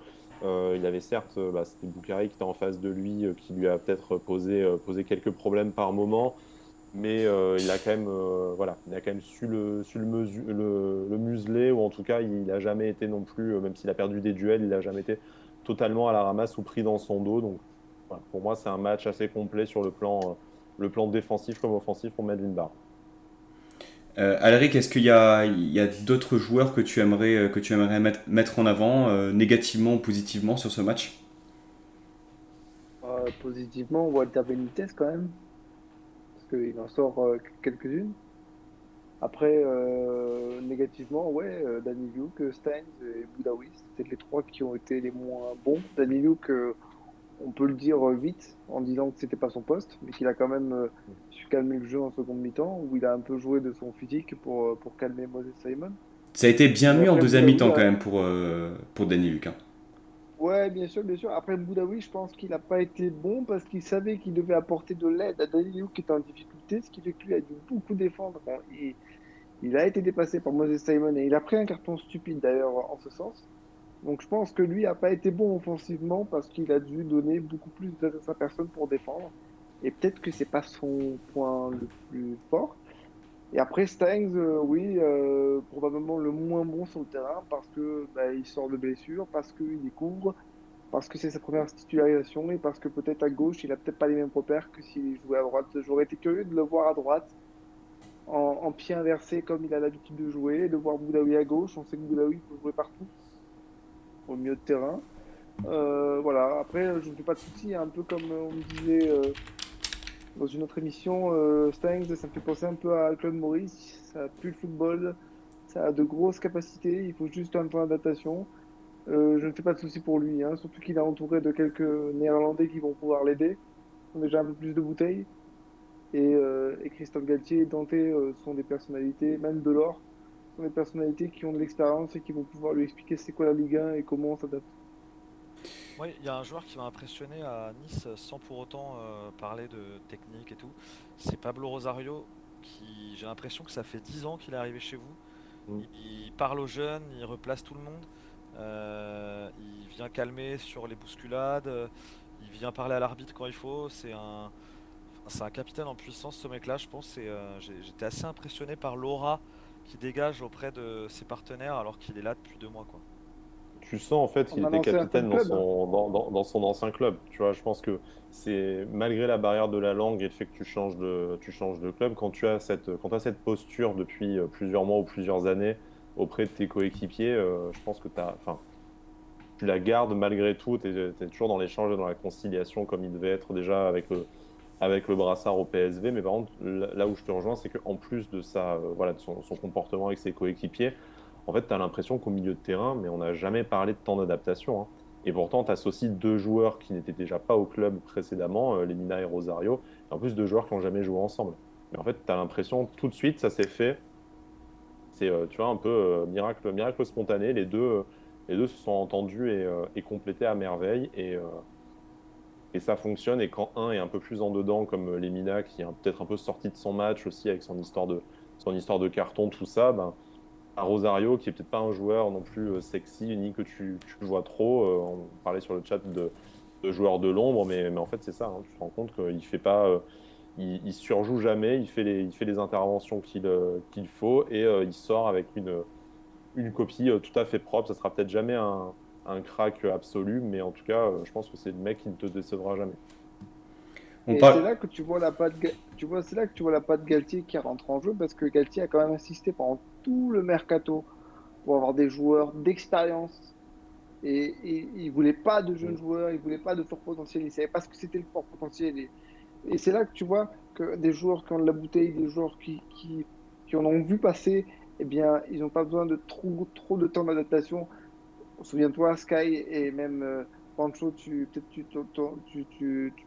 il avait certes, c'était Boukari qui était en face de lui, qui lui a peut-être posé quelques problèmes par moment, mais il a quand même su le museler, ou en tout cas, il n'a jamais été non plus, même s'il a perdu des duels, il n'a jamais été totalement à la ramasse ou pris dans son dos. Donc, voilà, pour moi, c'est un match assez complet sur le plan défensif comme offensif pour Melvin Barr. Alric, est-ce qu'il y a d'autres joueurs que tu aimerais mettre en avant, négativement ou positivement sur ce match? Positivement, Walter Benitez quand même, parce qu'il en sort quelques-unes. Après, négativement, ouais, Danny Luke, Steins et Boudaoui, c'est peut-être les trois qui ont été les moins bons. Danny Luke, on peut le dire vite en disant que c'était pas son poste, mais qu'il a quand même su calmer le jeu en seconde mi-temps, où il a un peu joué de son physique pour calmer Moses Simon. Ça a été bien Mais mieux en après deuxième Boudaoui, mi-temps quand même pour Danny Luc, hein. ouais, bien sûr, bien sûr. Après Boudaoui, je pense qu'il n'a pas été bon parce qu'il savait qu'il devait apporter de l'aide à Danny Luke qui était en difficulté, ce qui fait que lui a dû beaucoup défendre. Bon, il a été dépassé par Moses Simon et il a pris un carton stupide d'ailleurs en ce sens. Donc je pense que lui a pas été bon offensivement parce qu'il a dû donner beaucoup plus de sa personne pour défendre. Et peut-être que c'est pas son point le plus fort. Et après Stangs, oui, probablement le moins bon sur le terrain parce que bah, il sort de blessure, parce qu'il découvre, parce que c'est sa première titularisation et parce que peut-être à gauche, il a peut-être pas les mêmes repères que s'il jouait à droite. J'aurais été curieux de le voir à droite en pied inversé comme il a l'habitude de jouer, de voir Boudaoui à gauche. On sait que Boudaoui peut jouer partout au milieu de terrain. Voilà. Après, je ne fais pas de soucis, un peu comme on me disait dans une autre émission, Stangs, ça me fait penser un peu à Claude Maurice. Ça pue le football, ça a de grosses capacités, il faut juste un temps d'adaptation. Je ne fais pas de soucis pour lui, hein, surtout qu'il est entouré de quelques Néerlandais qui vont pouvoir l'aider. Ils ont déjà un peu plus de bouteilles. Et Christophe Galtier et Dante sont des personnalités, même Delors, sont des personnalités qui ont de l'expérience et qui vont pouvoir lui expliquer c'est quoi la Ligue 1 et comment on s'adapte. Moi, il y a un joueur qui m'a impressionné à Nice sans pour autant parler de technique et tout. C'est Pablo Rosario, qui j'ai l'impression que ça fait 10 ans qu'il est arrivé chez vous. Mm. Il parle aux jeunes, il replace tout le monde. Il vient calmer sur les bousculades. Il vient parler à l'arbitre quand il faut. C'est un capitaine en puissance, ce mec-là, je pense. J'étais assez impressionné par l'aura qu'il dégage auprès de ses partenaires alors qu'il est là depuis 2 mois, quoi. Tu sens en fait qu'il On a était lancé un fan capitaine dans club, hein. dans son ancien club. Tu vois, je pense que c'est malgré la barrière de la langue et le fait que tu changes de club, quand tu as cette posture depuis plusieurs mois ou plusieurs années auprès de tes coéquipiers, je pense que enfin, tu la gardes malgré tout. Tu es toujours dans l'échange et dans la conciliation comme il devait être déjà avec le brassard au PSV. Mais par contre, là où je te rejoins, c'est qu'en plus de ça, voilà, de son comportement avec ses coéquipiers, en fait, tu as l'impression qu'au milieu de terrain, mais on n'a jamais parlé de temps d'adaptation, hein. Et pourtant, tu associes deux joueurs qui n'étaient déjà pas au club précédemment, Lemina et Rosario, et en plus deux joueurs qui n'ont jamais joué ensemble. Mais en fait, tu as l'impression tout de suite, ça s'est fait. C'est, tu vois, un peu miracle spontané. Les deux se sont entendus et complétés à merveille. Et ça fonctionne. Et quand un est un peu plus en dedans, comme Lemina, qui est peut-être un peu sorti de son match aussi avec son histoire de carton, tout ça, ben, à Rosario, qui est peut-être pas un joueur non plus sexy, ni que tu vois trop. On parlait sur le chat de joueurs de l'ombre, mais en fait, c'est ça, hein. Tu te rends compte qu'il fait pas, il surjoue jamais, il fait les interventions qu'il faut et il sort avec une copie tout à fait propre. Ça sera peut-être jamais un crack absolu, mais en tout cas, je pense que c'est le mec qui ne te décevra jamais. On Et c'est parle. là que tu vois la patte, c'est là que tu vois la patte Galtier qui rentre en jeu parce que Galtier a quand même insisté pendant tout le mercato pour avoir des joueurs d'expérience. Et il voulait pas de jeunes Mm. joueurs, il voulait pas de fort potentiel, il savait pas ce que c'était le fort potentiel. Et c'est là que tu vois que des joueurs qui ont de la bouteille, des joueurs qui en ont vu passer, eh bien, ils n'ont pas besoin de trop de temps d'adaptation. Souviens-toi, Sky et même Pancho, peut-être tu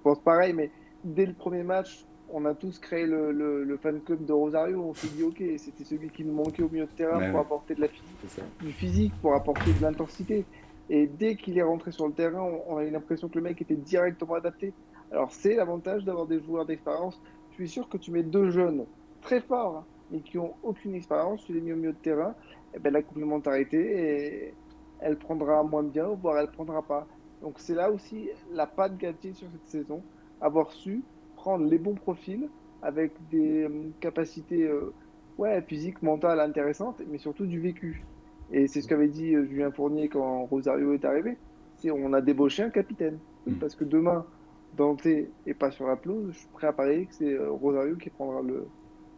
penses pareil, mais dès le premier match, on a tous créé le fan club de Rosario. On s'est dit, OK, c'était celui qui nous manquait au milieu de terrain Ouais, pour ouais. apporter C'est ça. du physique, pour apporter de l'intensité. Et dès qu'il est rentré sur le terrain, on a eu l'impression que le mec était directement adapté. Alors, c'est l'avantage d'avoir des joueurs d'expérience. Je suis sûr que tu mets deux jeunes très forts, hein, mais qui ont aucune expérience, tu les mets au milieu de terrain, et ben, la complémentarité, elle prendra moins bien, voire elle prendra pas. Donc c'est là aussi la patte Galtier sur cette saison, avoir su prendre les bons profils avec des capacités ouais, physiques, mentales intéressantes, mais surtout du vécu. Et c'est ce qu'avait dit Julien Fournier quand Rosario est arrivé. C'est on a débauché un capitaine. Oui, parce que demain, Dante est pas sur la pelouse, je suis prêt à parier que c'est Rosario qui prendra le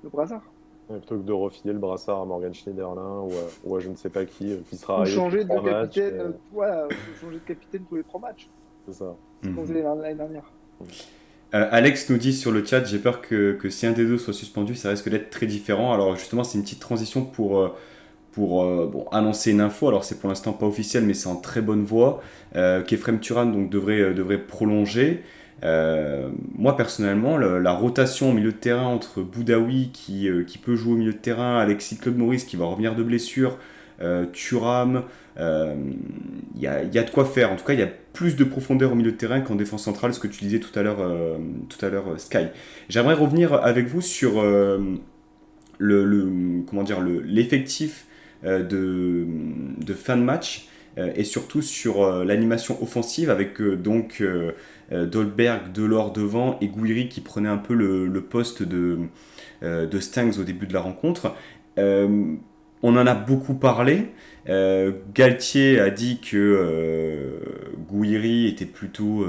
brassard. Ouais, plutôt que de refiler le brassard à Morgan Schneiderlin ou à je ne sais pas qui sera Ou arrivé depuis changer de 3 matchs. capitaine, voilà, ou changer de capitaine tous les 3 matchs. C'est ça. C'est comme l'année dernière. Alex nous dit sur le chat, j'ai peur que si un des deux soit suspendu, ça risque d'être très différent. Alors justement, c'est une petite transition pour bon, annoncer une info. Alors c'est pour l'instant pas officiel, mais c'est en très bonne voie. Kefrem Turan donc, devrait prolonger. Moi personnellement, la rotation au milieu de terrain entre Boudaoui qui peut jouer au milieu de terrain, Alexis Claude Maurice qui va revenir de blessure, Thuram, il y a de quoi faire. En tout cas, il y a plus de profondeur au milieu de terrain qu'en défense centrale, ce que tu disais tout à l'heure, Sky. J'aimerais revenir avec vous sur comment dire, l'effectif de fin de match et surtout sur l'animation offensive avec Dolberg, Delors devant et Gouiri qui prenait un peu le poste de Stangs au début de la rencontre. On en a beaucoup parlé. Galtier a dit que Gouiri était plutôt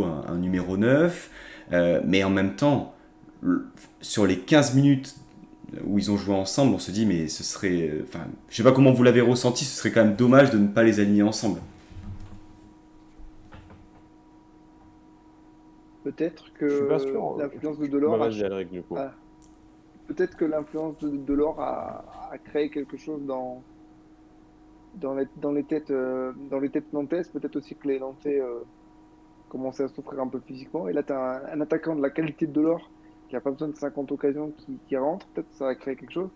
un numéro 9. Mais en même temps, sur les 15 minutes où ils ont joué ensemble, on se dit, mais ce serait. Enfin, je sais pas comment vous l'avez ressenti, ce serait quand même dommage de ne pas les aligner ensemble. Peut-être Je suis pas que sûr. l'influence de Bah, Delors vas-y, Alric, du coup. a- peut-être que l'influence de Delors a créé quelque chose dans les têtes nantaises, peut-être aussi que les Nantais commençaient à souffrir un peu physiquement. Et là, tu as un attaquant de la qualité de Delors qui n'a pas besoin de 50 occasions qui rentre. Peut-être que ça va créer quelque chose.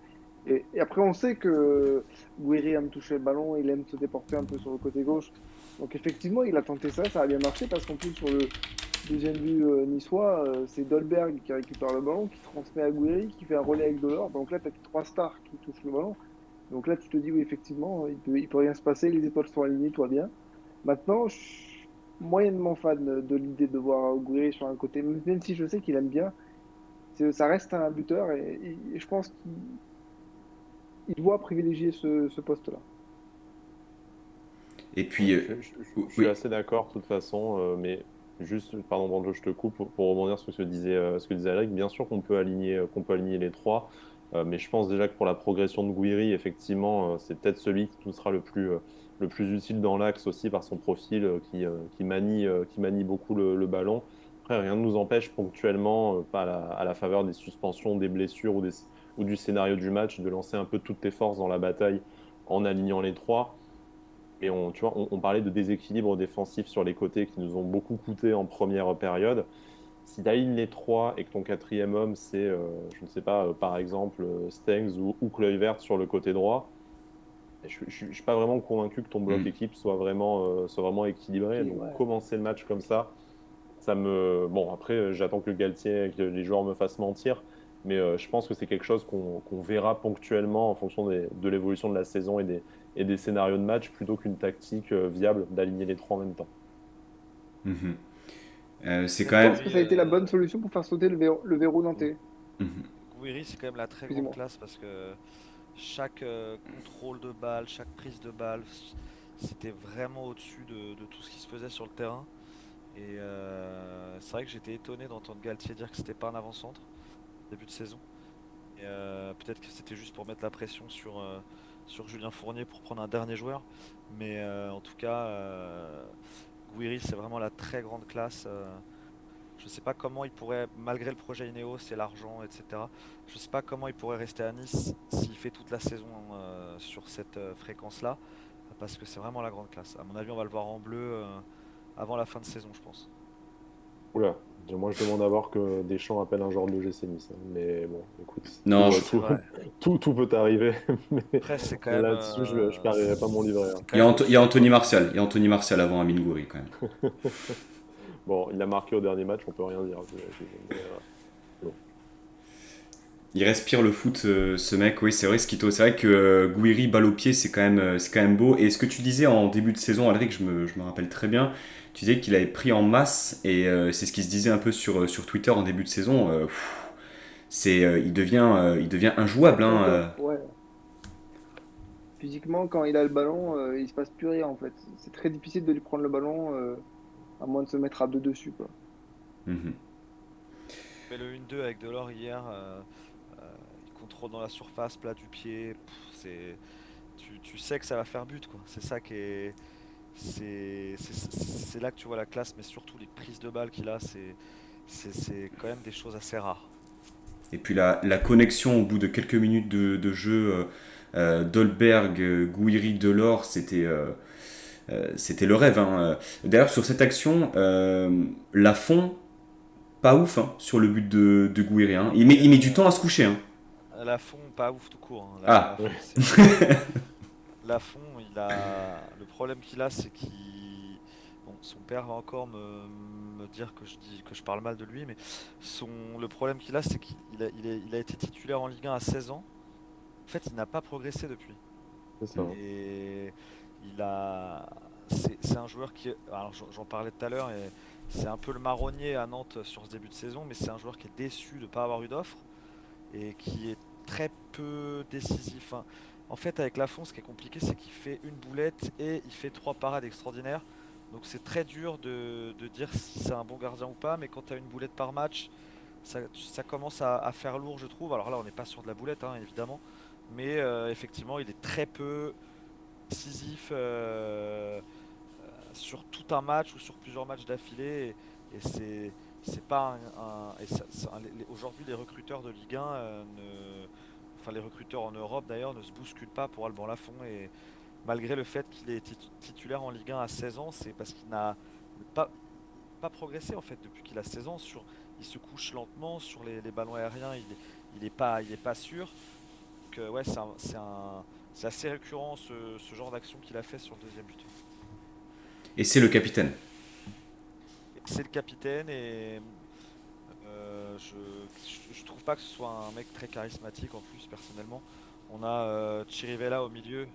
Et après, on sait que Guiri aime toucher le ballon, il aime se déporter un peu sur le côté gauche. Donc effectivement, il a tenté ça a bien marché parce qu'en plus, sur le deuxième but niçois, c'est Dolberg qui récupère le ballon, qui transmet à Guiri, qui fait un relais avec Delors. Donc là, tu as tes trois stars qui touchent le ballon. Donc là, tu te dis, oui, effectivement, il peut rien se passer, les étoiles sont alignées, tout va bien. Maintenant, je suis moyennement fan de l'idée de voir Gouiri sur un côté, même si je sais qu'il aime bien. Ça reste un buteur et je pense qu'il doit privilégier ce poste-là. Et puis, Je suis oui, assez d'accord de toute façon, mais juste, pardon Banjo, je te coupe pour rebondir sur ce que disait Alec. Bien sûr qu'on peut aligner les trois, mais je pense déjà que pour la progression de Gouiri, effectivement, c'est peut-être celui qui nous sera le plus utile dans l'axe aussi par son profil qui manie beaucoup le ballon. Après, rien ne nous empêche ponctuellement, pas à la faveur des suspensions, des blessures ou du scénario du match, de lancer un peu toutes tes forces dans la bataille en alignant les trois. Et tu vois, on parlait de déséquilibre défensif sur les côtés qui nous ont beaucoup coûté en première période. Si tu alignes les trois et que ton quatrième homme, c'est, je ne sais pas, par exemple, Stengs ou Kluivert sur le côté droit, je ne suis pas vraiment convaincu que ton bloc mm, équipe soit vraiment équilibré. Donc, Ouais. commencer le match comme ça me. Bon, après, j'attends que Galtier et que les joueurs me fassent mentir. Mais je pense que c'est quelque chose qu'on verra ponctuellement en fonction de l'évolution de la saison et des scénarios de match plutôt qu'une tactique viable d'aligner les trois en même temps. mhm. C'est Et quand Je pense même. que puis, ça a été la bonne solution pour faire sauter le verrou nantais. Mhm. Gouiri, c'est quand même la très grande Excusez-moi. classe parce que chaque contrôle de balle, chaque prise de balle, c'était vraiment au-dessus de tout ce qui se faisait sur le terrain. Et c'est vrai que j'étais étonné d'entendre Galtier dire que c'était pas un avant-centre début de saison. Et peut-être que c'était juste pour mettre la pression sur Julien Fournier pour prendre un dernier joueur. Mais en tout cas, Gouiri, c'est vraiment la très grande classe. Je ne sais pas comment il pourrait, malgré le projet Ineos et l'argent, etc., je ne sais pas comment il pourrait rester à Nice s'il fait toute la saison sur cette fréquence-là, parce que c'est vraiment la grande classe. À mon avis, on va le voir en bleu avant la fin de saison, je pense. Oula, moi je demande à voir que Deschamps appelle un joueur de l'OGC Nice, hein. Mais bon, écoute, Non, C'est vrai. tout peut arriver. Mais Après, c'est quand même, là-dessus, je parierai pas mon livret, hein. c'est quand même Il y a au-dessus, quoi. Anthony Martial. Il y a Anthony Martial avant Amine Gouiri quand même. Bon, il a marqué au dernier match, on peut rien dire, j'imagine. Mais, bon. Il respire le foot, ce mec. Oui, c'est vrai, Skito. C'est vrai que Gouiri, balle au pied, c'est quand même beau. Et ce que tu disais en début de saison, Alric, je me rappelle très bien. Tu disais qu'il avait pris en masse, et c'est ce qui se disait un peu sur Twitter en début de saison. Il devient injouable. Après, Hein, ouais. Physiquement, quand il a le ballon, il se passe plus rien en fait. C'est très difficile de lui prendre le ballon, à moins de se mettre à deux dessus, quoi. Mhm. Mais le 1-2 avec Delors hier, il contrôle dans la surface, plat du pied, tu sais que ça va faire but, quoi. C'est ça qui est. C'est là que tu vois la classe, mais surtout les prises de balles qu'il a, c'est quand même des choses assez rares. Et puis la connexion au bout de quelques minutes de jeu, Dolberg, Gouiri, Delors, c'était le rêve. Hein. D'ailleurs, sur cette action, Lafont, pas ouf hein, sur le but de Gouiri. Hein. Il met du temps à se coucher. Hein. Lafont, pas ouf tout court, hein. Ah, Lafont, Lafont, le problème qu'il a, c'est qu'il. Bon, son père va encore me dire que je parle mal de lui, mais le problème qu'il a, c'est qu'il a été titulaire en Ligue 1 à 16 ans. En fait, il n'a pas progressé depuis. C'est ça, hein. Et il a. C'est un joueur qui. Alors, j'en parlais tout à l'heure, et c'est un peu le marronnier à Nantes sur ce début de saison, mais c'est un joueur qui est déçu de ne pas avoir eu d'offre et qui est très peu décisif, hein. En fait, avec Lafont, ce qui est compliqué, c'est qu'il fait une boulette et il fait trois parades extraordinaires. Donc c'est très dur de dire si c'est un bon gardien ou pas, mais quand tu as une boulette par match, ça commence à faire lourd, je trouve. Alors là, on n'est pas sur de la boulette, hein, évidemment, mais effectivement, il est très peu décisif sur tout un match ou sur plusieurs matchs d'affilée. Et c'est pas aujourd'hui, les recruteurs de Ligue 1 enfin les recruteurs en Europe d'ailleurs ne se bousculent pas pour Alban Lafont. Et malgré le fait qu'il est titulaire en Ligue 1 à 16 ans, c'est parce qu'il n'a pas, pas progressé en fait depuis qu'il a 16 ans. Il se couche lentement sur les ballons aériens, il est pas sûr. Donc, ouais, c'est assez récurrent ce genre d'action qu'il a fait sur le deuxième but. Et c'est le capitaine. C'est le capitaine et je trouve pas que ce soit un mec très charismatique en plus personnellement. On a Chirivella au milieu.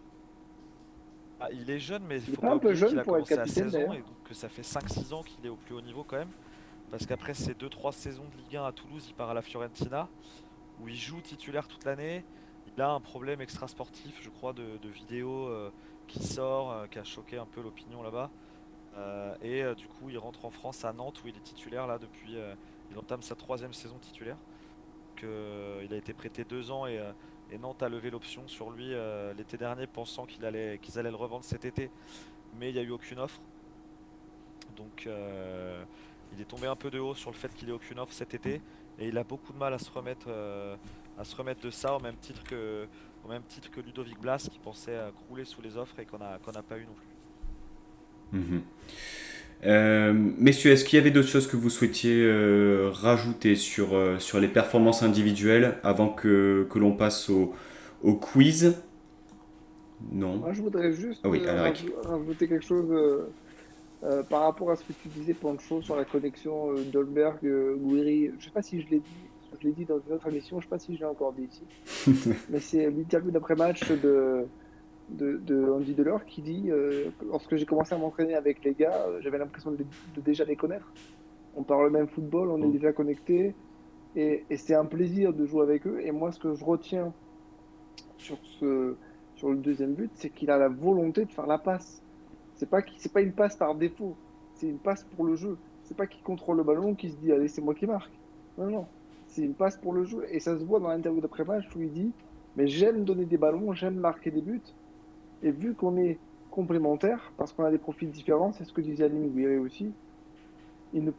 Ah, il est jeune mais il Il est faut pas pas un peu oublier qu'il jeune a pour être commencé à capitaine 16 ans d'ailleurs. et donc que ça fait 5-6 ans qu'il est au plus haut niveau quand même. Parce qu'après ces 2-3 saisons de Ligue 1 à Toulouse, il part à la Fiorentina où il joue titulaire toute l'année. Il a un problème extra-sportif, je crois, de vidéo qui sort, qui a choqué un peu l'opinion là-bas. Du coup, il rentre en France à Nantes où il est titulaire là depuis. Il entame sa troisième saison titulaire. Il a été prêté 2 ans et Nantes a levé l'option sur lui l'été dernier, pensant qu'ils allaient le revendre cet été, mais il n'y a eu aucune offre. Donc il est tombé un peu de haut sur le fait qu'il ait aucune offre cet été et il a beaucoup de mal à se remettre de ça au même titre que Ludovic Blas qui pensait crouler sous les offres et qu'on n'a pas eu non plus. Mhm. Messieurs, est-ce qu'il y avait d'autres choses que vous souhaitiez rajouter sur les performances individuelles avant que l'on passe au quiz? Non. Moi, je voudrais juste Ah oui, Alaric. rajouter quelque chose par rapport à ce que tu disais, Pancho, sur la connexion Dolberg-Guiri. Je sais pas si je l'ai dit dans une autre émission, je sais pas si je l'ai encore dit ici. Mais c'est l'interview d'après-match de Andy Delors qui dit que lorsque j'ai commencé à m'entraîner avec les gars, j'avais l'impression de déjà les connaître. On parle le même football, on est déjà connectés et c'est un plaisir de jouer avec eux. Et moi, ce que je retiens sur sur le deuxième but, c'est qu'il a la volonté de faire la passe. C'est pas une passe par défaut, c'est une passe pour le jeu. C'est pas qu'il contrôle le ballon, qu'il se dit allez, c'est moi qui marque. Non, non, c'est une passe pour le jeu. Et ça se voit dans l'interview d'après-match où il dit mais j'aime donner des ballons, j'aime marquer des buts. Et vu qu'on est complémentaires, parce qu'on a des profils différents, c'est ce que disait Aline Gouiri aussi, il ne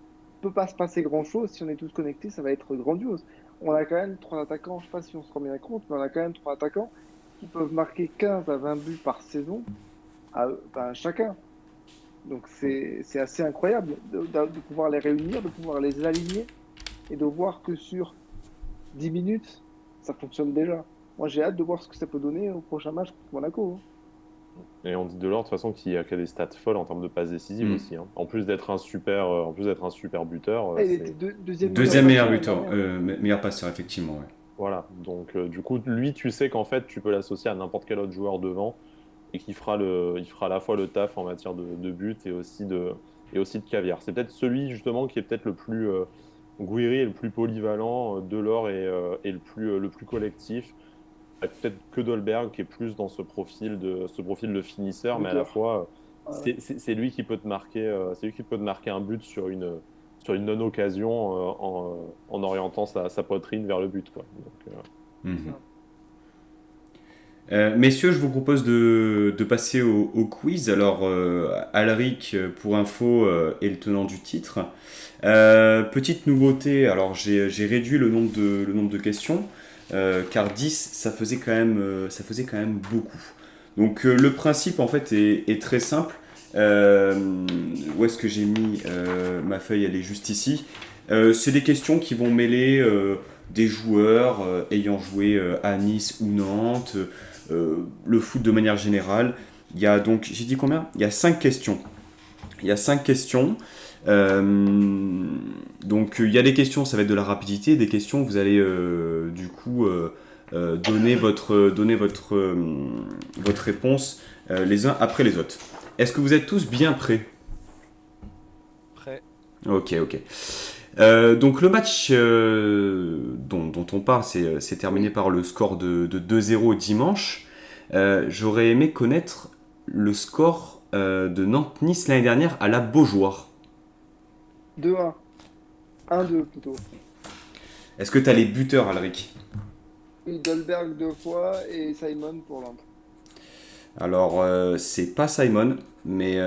peut pas se passer grand-chose. Si on est tous connectés, ça va être grandiose. On a quand même trois attaquants, je ne sais pas si on se rend bien compte, mais on a quand même trois attaquants qui peuvent marquer 15 à 20 buts par saison chacun. Donc c'est assez incroyable de pouvoir les réunir, de pouvoir les aligner et de voir que sur 10 minutes, ça fonctionne déjà. Moi, j'ai hâte de voir ce que ça peut donner au prochain match contre Monaco. Et on dit Delors, de toute façon, qui a des stats folles en termes de passes décisives Mm. aussi, hein. En plus d'être un super buteur, Ah, il était deuxième Deuxième meilleur l'année buteur, dernière. meilleur passeur, effectivement. Ouais. voilà. Donc, du coup, lui, tu sais qu'en fait, tu peux l'associer à n'importe quel autre joueur devant et il fera à la fois le taf en matière de but et aussi de caviar. C'est peut-être celui, justement, qui est peut-être le plus Gouiri est le plus polyvalent, Delors est le plus collectif. Peut-être que Dolberg qui est plus dans ce profil de finisseur, mais à la Buteur. fois Ouais. c'est lui qui peut te marquer, c'est lui qui peut te marquer un but sur une non-occasion en orientant sa poitrine vers le but, quoi. Donc, Mhm. Messieurs, je vous propose de passer au quiz. Alors, Alaric, pour info, est le tenant du titre. Petite nouveauté, alors j'ai réduit le nombre de questions, car 10, ça faisait quand même beaucoup. Donc le principe, en fait, est très simple. Où est-ce que j'ai mis ma feuille? Elle est juste ici. C'est des questions qui vont mêler des joueurs ayant joué à Nice ou Nantes, le foot de manière générale. Il y a donc, j'ai dit combien? Il y a 5 questions. Il y a 5 questions. Donc il y a des questions, ça va être de la rapidité. Des questions, vous allez du coup donner votre réponse les uns après les autres. Est-ce que vous êtes tous bien prêts? Prêt. Ok, ok. Donc le match dont on parle, c'est terminé par le score de 2-0 dimanche. J'aurais aimé connaître le score de Nantes-Nice l'année dernière à la Beaujoire. 2-1. 1-2 plutôt. Est-ce que tu as les buteurs, Alric? Et Dolberg 2 fois et Simon pour Nantes. Alors, c'est pas Simon, mais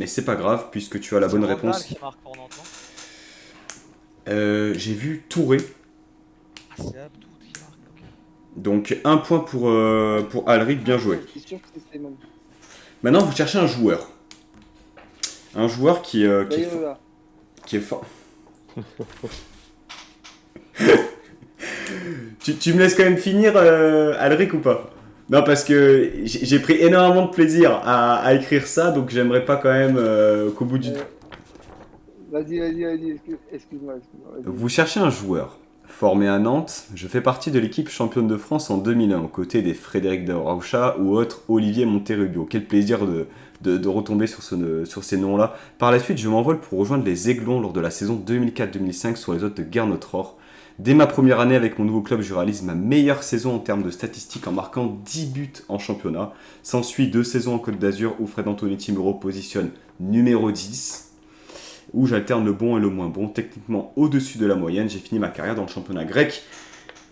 c'est pas grave puisque tu as la C'est bonne Randall réponse. qui marque pour Nantes, non? J'ai vu Touré. Ah, c'est Abdou qui marque, ok. Donc, un point pour Alric, bien joué. C'est sûr que c'est Simon. Maintenant, vous cherchez un joueur. Un joueur qui est fort. Tu me laisses quand même finir, Alric, ou pas? Non, parce que j'ai pris énormément de plaisir à écrire ça, donc j'aimerais pas quand même qu'au bout du... Vas-y, excuse-moi. Vas-y. Vous cherchez un joueur. Formé à Nantes, je fais partie de l'équipe championne de France en 2001, aux côtés des Frédéric de Raucha ou autres Olivier Monterrubio. Quel plaisir de retomber sur ces noms-là. Par la suite, je m'envole pour rejoindre les Aiglons lors de la saison 2004-2005 sur les hôtes de Guernesey. Dès ma première année avec mon nouveau club, je réalise ma meilleure saison en termes de statistiques en marquant 10 buts en championnat. S'ensuit 2 saisons en Côte d'Azur où Fred Antonetti me repositionne numéro 10. Où j'alterne le bon et le moins bon, techniquement au-dessus de la moyenne. J'ai fini ma carrière dans le championnat grec.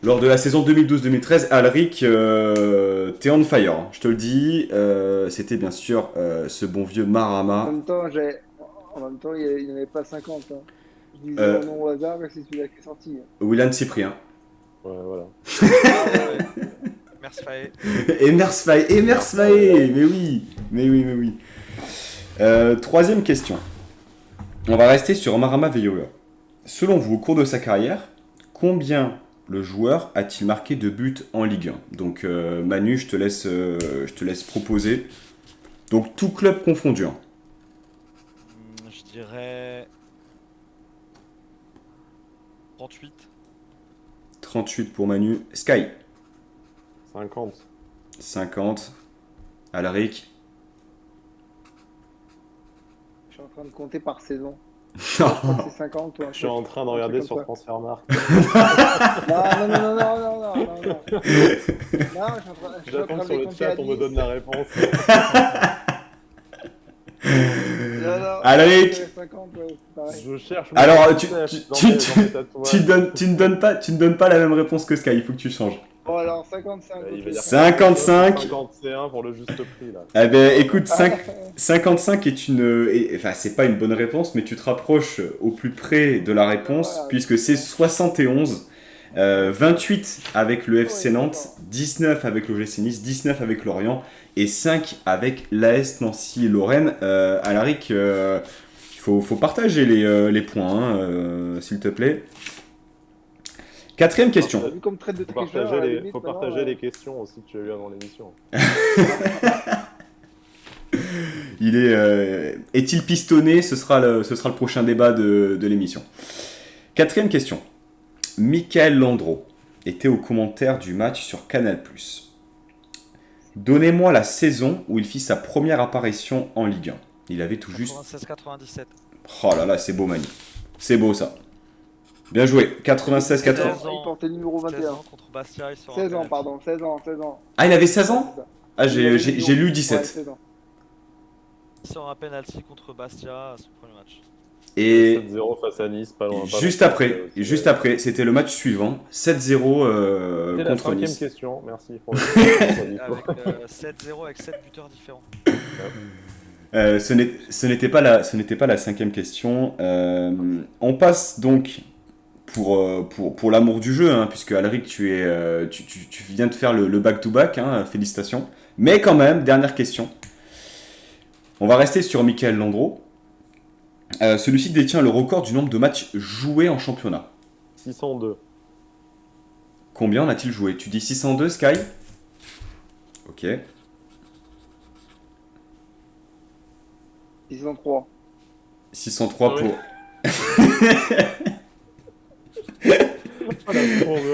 Lors de la saison 2012-2013, Alric, t'es on fire. Je te le dis, c'était bien sûr ce bon vieux Marama. En même temps, il n'y en avait pas 50. Hein. Je disais mon nom au hasard et c'est celui-là qui est sorti. William Cyprien. Ouais, voilà. Merci Faye. Emers Faé. Mais oui. Troisième question. On va rester sur Marama Veyoya. Selon vous, au cours de sa carrière, combien le joueur a-t-il marqué de buts en Ligue 1? Donc Manu, je te laisse proposer. Donc tout club confondu. Hein. Je dirais 38. 38 pour Manu. Sky. 50. 50. Alaric. Je suis en train de compter par saison. Non. Je crois que c'est 50, toi. Je suis en train de regarder sur Transfermarkt. Non. Non, je suis en train J'attends que de sur les le compter chat à on me 10. donne la réponse. Non, Alaric. 50, ouais, c'est pareil. Je cherche. Alors, tu tu ne donnes pas la même réponse que Sky, il faut que tu changes. Bon, alors 55. Il va dire 55. 51 pour le juste prix là. Eh ben, écoute, 55 est enfin, c'est pas une bonne réponse, mais tu te rapproches au plus près de la réponse, Voilà. puisque c'est 71. 28 avec le FC Nantes, 19 avec l'OGC Nice, 19 avec Lorient et 5 avec l'AS Nancy et Lorraine. Alaric, il faut partager les points, s'il te plaît. Quatrième question. Vu comme traite de Faut tricheur, partager, à la les, limite, faut maintenant, partager les questions aussi que tu as eu avant l'émission. Est-il pistonné? Ce sera le prochain débat de l'émission. Quatrième question. Michael Landreau était au commentaire du match sur Canal+. Donnez-moi la saison où il fit sa première apparition en Ligue 1. Il avait tout juste... 96-97. Oh là là, c'est beau Manu. C'est beau ça. Bien joué. 96-80. 16 ans. Il portait le numéro 16 21. ans contre Bastia, il sort 16 un ans, penalty. pardon. 16 ans. Ah, il avait 16 ans? Ah, j'ai lu Ouais, 17. 16 ans. Il sort un penalty contre Bastia à son premier match. Et 7-0 face à Nice, pas loin. juste après, c'était le match suivant. 7-0 C'est la contre cinquième Nice. question, merci. Pour le... Avec 7-0 avec 7 buteurs différents. Ce n'était pas la cinquième question. On passe donc pour l'amour du jeu, hein, puisque Alric, tu viens de faire le back-to-back, hein, félicitations. Mais quand même, dernière question. On va rester sur Michael Landreau. Celui-ci détient le record du nombre de matchs joués en championnat. 602. Combien en a-t-il joué? Tu dis 602, Sky? Ok. 603. 603 Ah pour... Oh, la pauvre.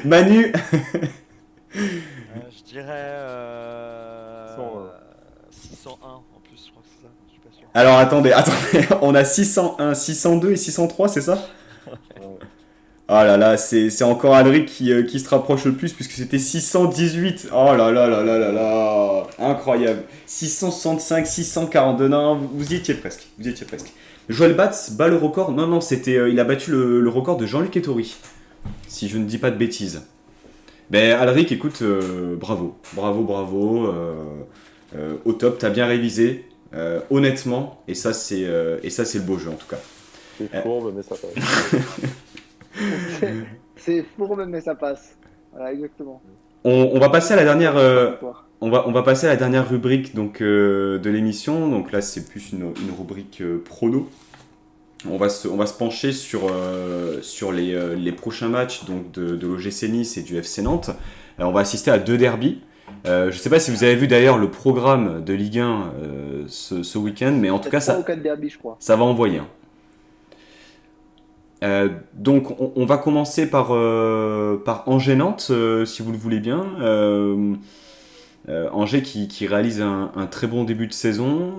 Manu. Je dirais 601. 601 en plus, je crois que c'est ça. Je suis pas sûr. Alors attendez, on a 601, 602 et 603, c'est ça? Ah là là, c'est encore Alric qui se rapproche le plus puisque c'était 618. Oh là là là là là là. Incroyable. 665, 642. Non, vous y étiez presque. Joël Batz bat le record. Non, il a battu le record de Jean-Luc Ettori. Si je ne dis pas de bêtises. Ben Alric, écoute, bravo. Au top, t'as bien révisé. Honnêtement, et ça c'est le beau jeu en tout cas. C'est courbe, mais ça passe. C'est fourbe, mais ça passe. Voilà, exactement. On va passer à la dernière. on va passer à la dernière rubrique donc, de l'émission. Donc là, c'est plus une rubrique prono. On va se pencher sur les prochains matchs donc, de l'OGC Nice et du FC Nantes. On va assister à 2 derbys. Je ne sais pas si vous avez vu d'ailleurs le programme de Ligue 1 ce week-end, mais en tout cas, 3 ou 4 derbies, je crois. ça va envoyer. Hein. Donc, on va commencer par Angers-Nantes, si vous le voulez bien. Angers qui réalise un très bon début de saison.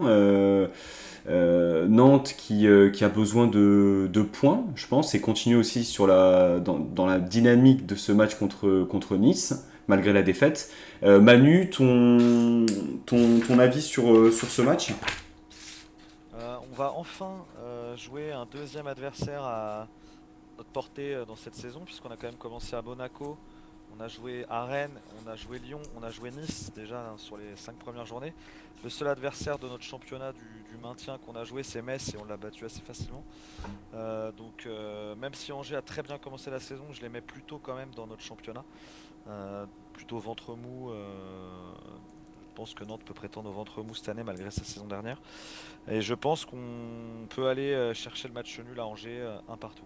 Nantes qui a besoin de points, je pense, et continue aussi dans la dynamique de ce match contre Nice, malgré la défaite. Manu, ton avis sur ce match? On va enfin jouer un deuxième adversaire à notre portée dans cette saison, puisqu'on a quand même commencé à Monaco, on a joué à Rennes, on a joué Lyon, on a joué Nice déjà sur les 5 premières journées. Le seul adversaire de notre championnat du maintien qu'on a joué, c'est Metz, et on l'a battu assez facilement. Donc même si Angers a très bien commencé la saison, je les mets plutôt quand même dans notre championnat. Plutôt ventre mou. Je pense que Nantes peut prétendre au ventre mou cette année malgré sa saison dernière. Et je pense qu'on peut aller chercher le match nul à Angers, un partout.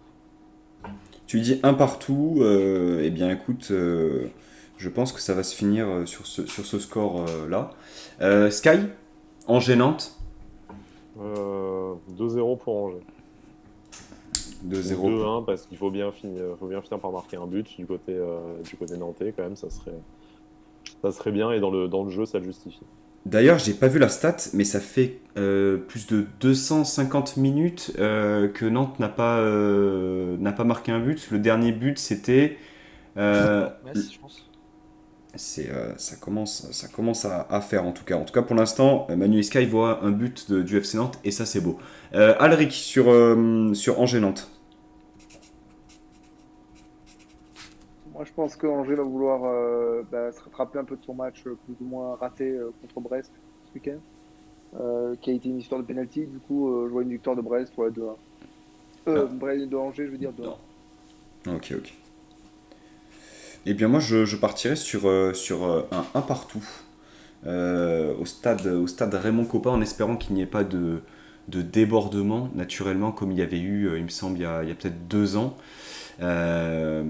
Tu dis un partout, eh bien écoute, je pense que ça va se finir sur ce score-là. Sky, Angers-Nantes, 2-0 pour Angers. 2-0. 2-1 parce qu'il faut bien finir par marquer un but du côté nantais quand même, ça serait bien et dans le jeu ça le justifie. D'ailleurs, j'ai pas vu la stat, mais ça fait plus de 250 minutes que Nantes n'a pas marqué un but. Le dernier but, c'était. euh, Metz, je pense. ça commence à faire en tout cas. En tout cas, pour l'instant, Manu et Sky voit un but du FC Nantes et ça, c'est beau. Alric sur Angers-Nantes. Moi, je pense que Angers va vouloir se rattraper un peu de son match plus ou moins raté contre Brest ce week-end, qui a été une histoire de penalty. Du coup, je vois une victoire de Brest, ouais, 2-1. Ah, De Angers, je veux dire 2-1. non. Ok. Eh bien, moi, je partirais sur un partout au stade Raymond Kopa en espérant qu'il n'y ait pas de débordement naturellement comme il y avait eu, il me semble, il y a peut-être 2 ans. Euh,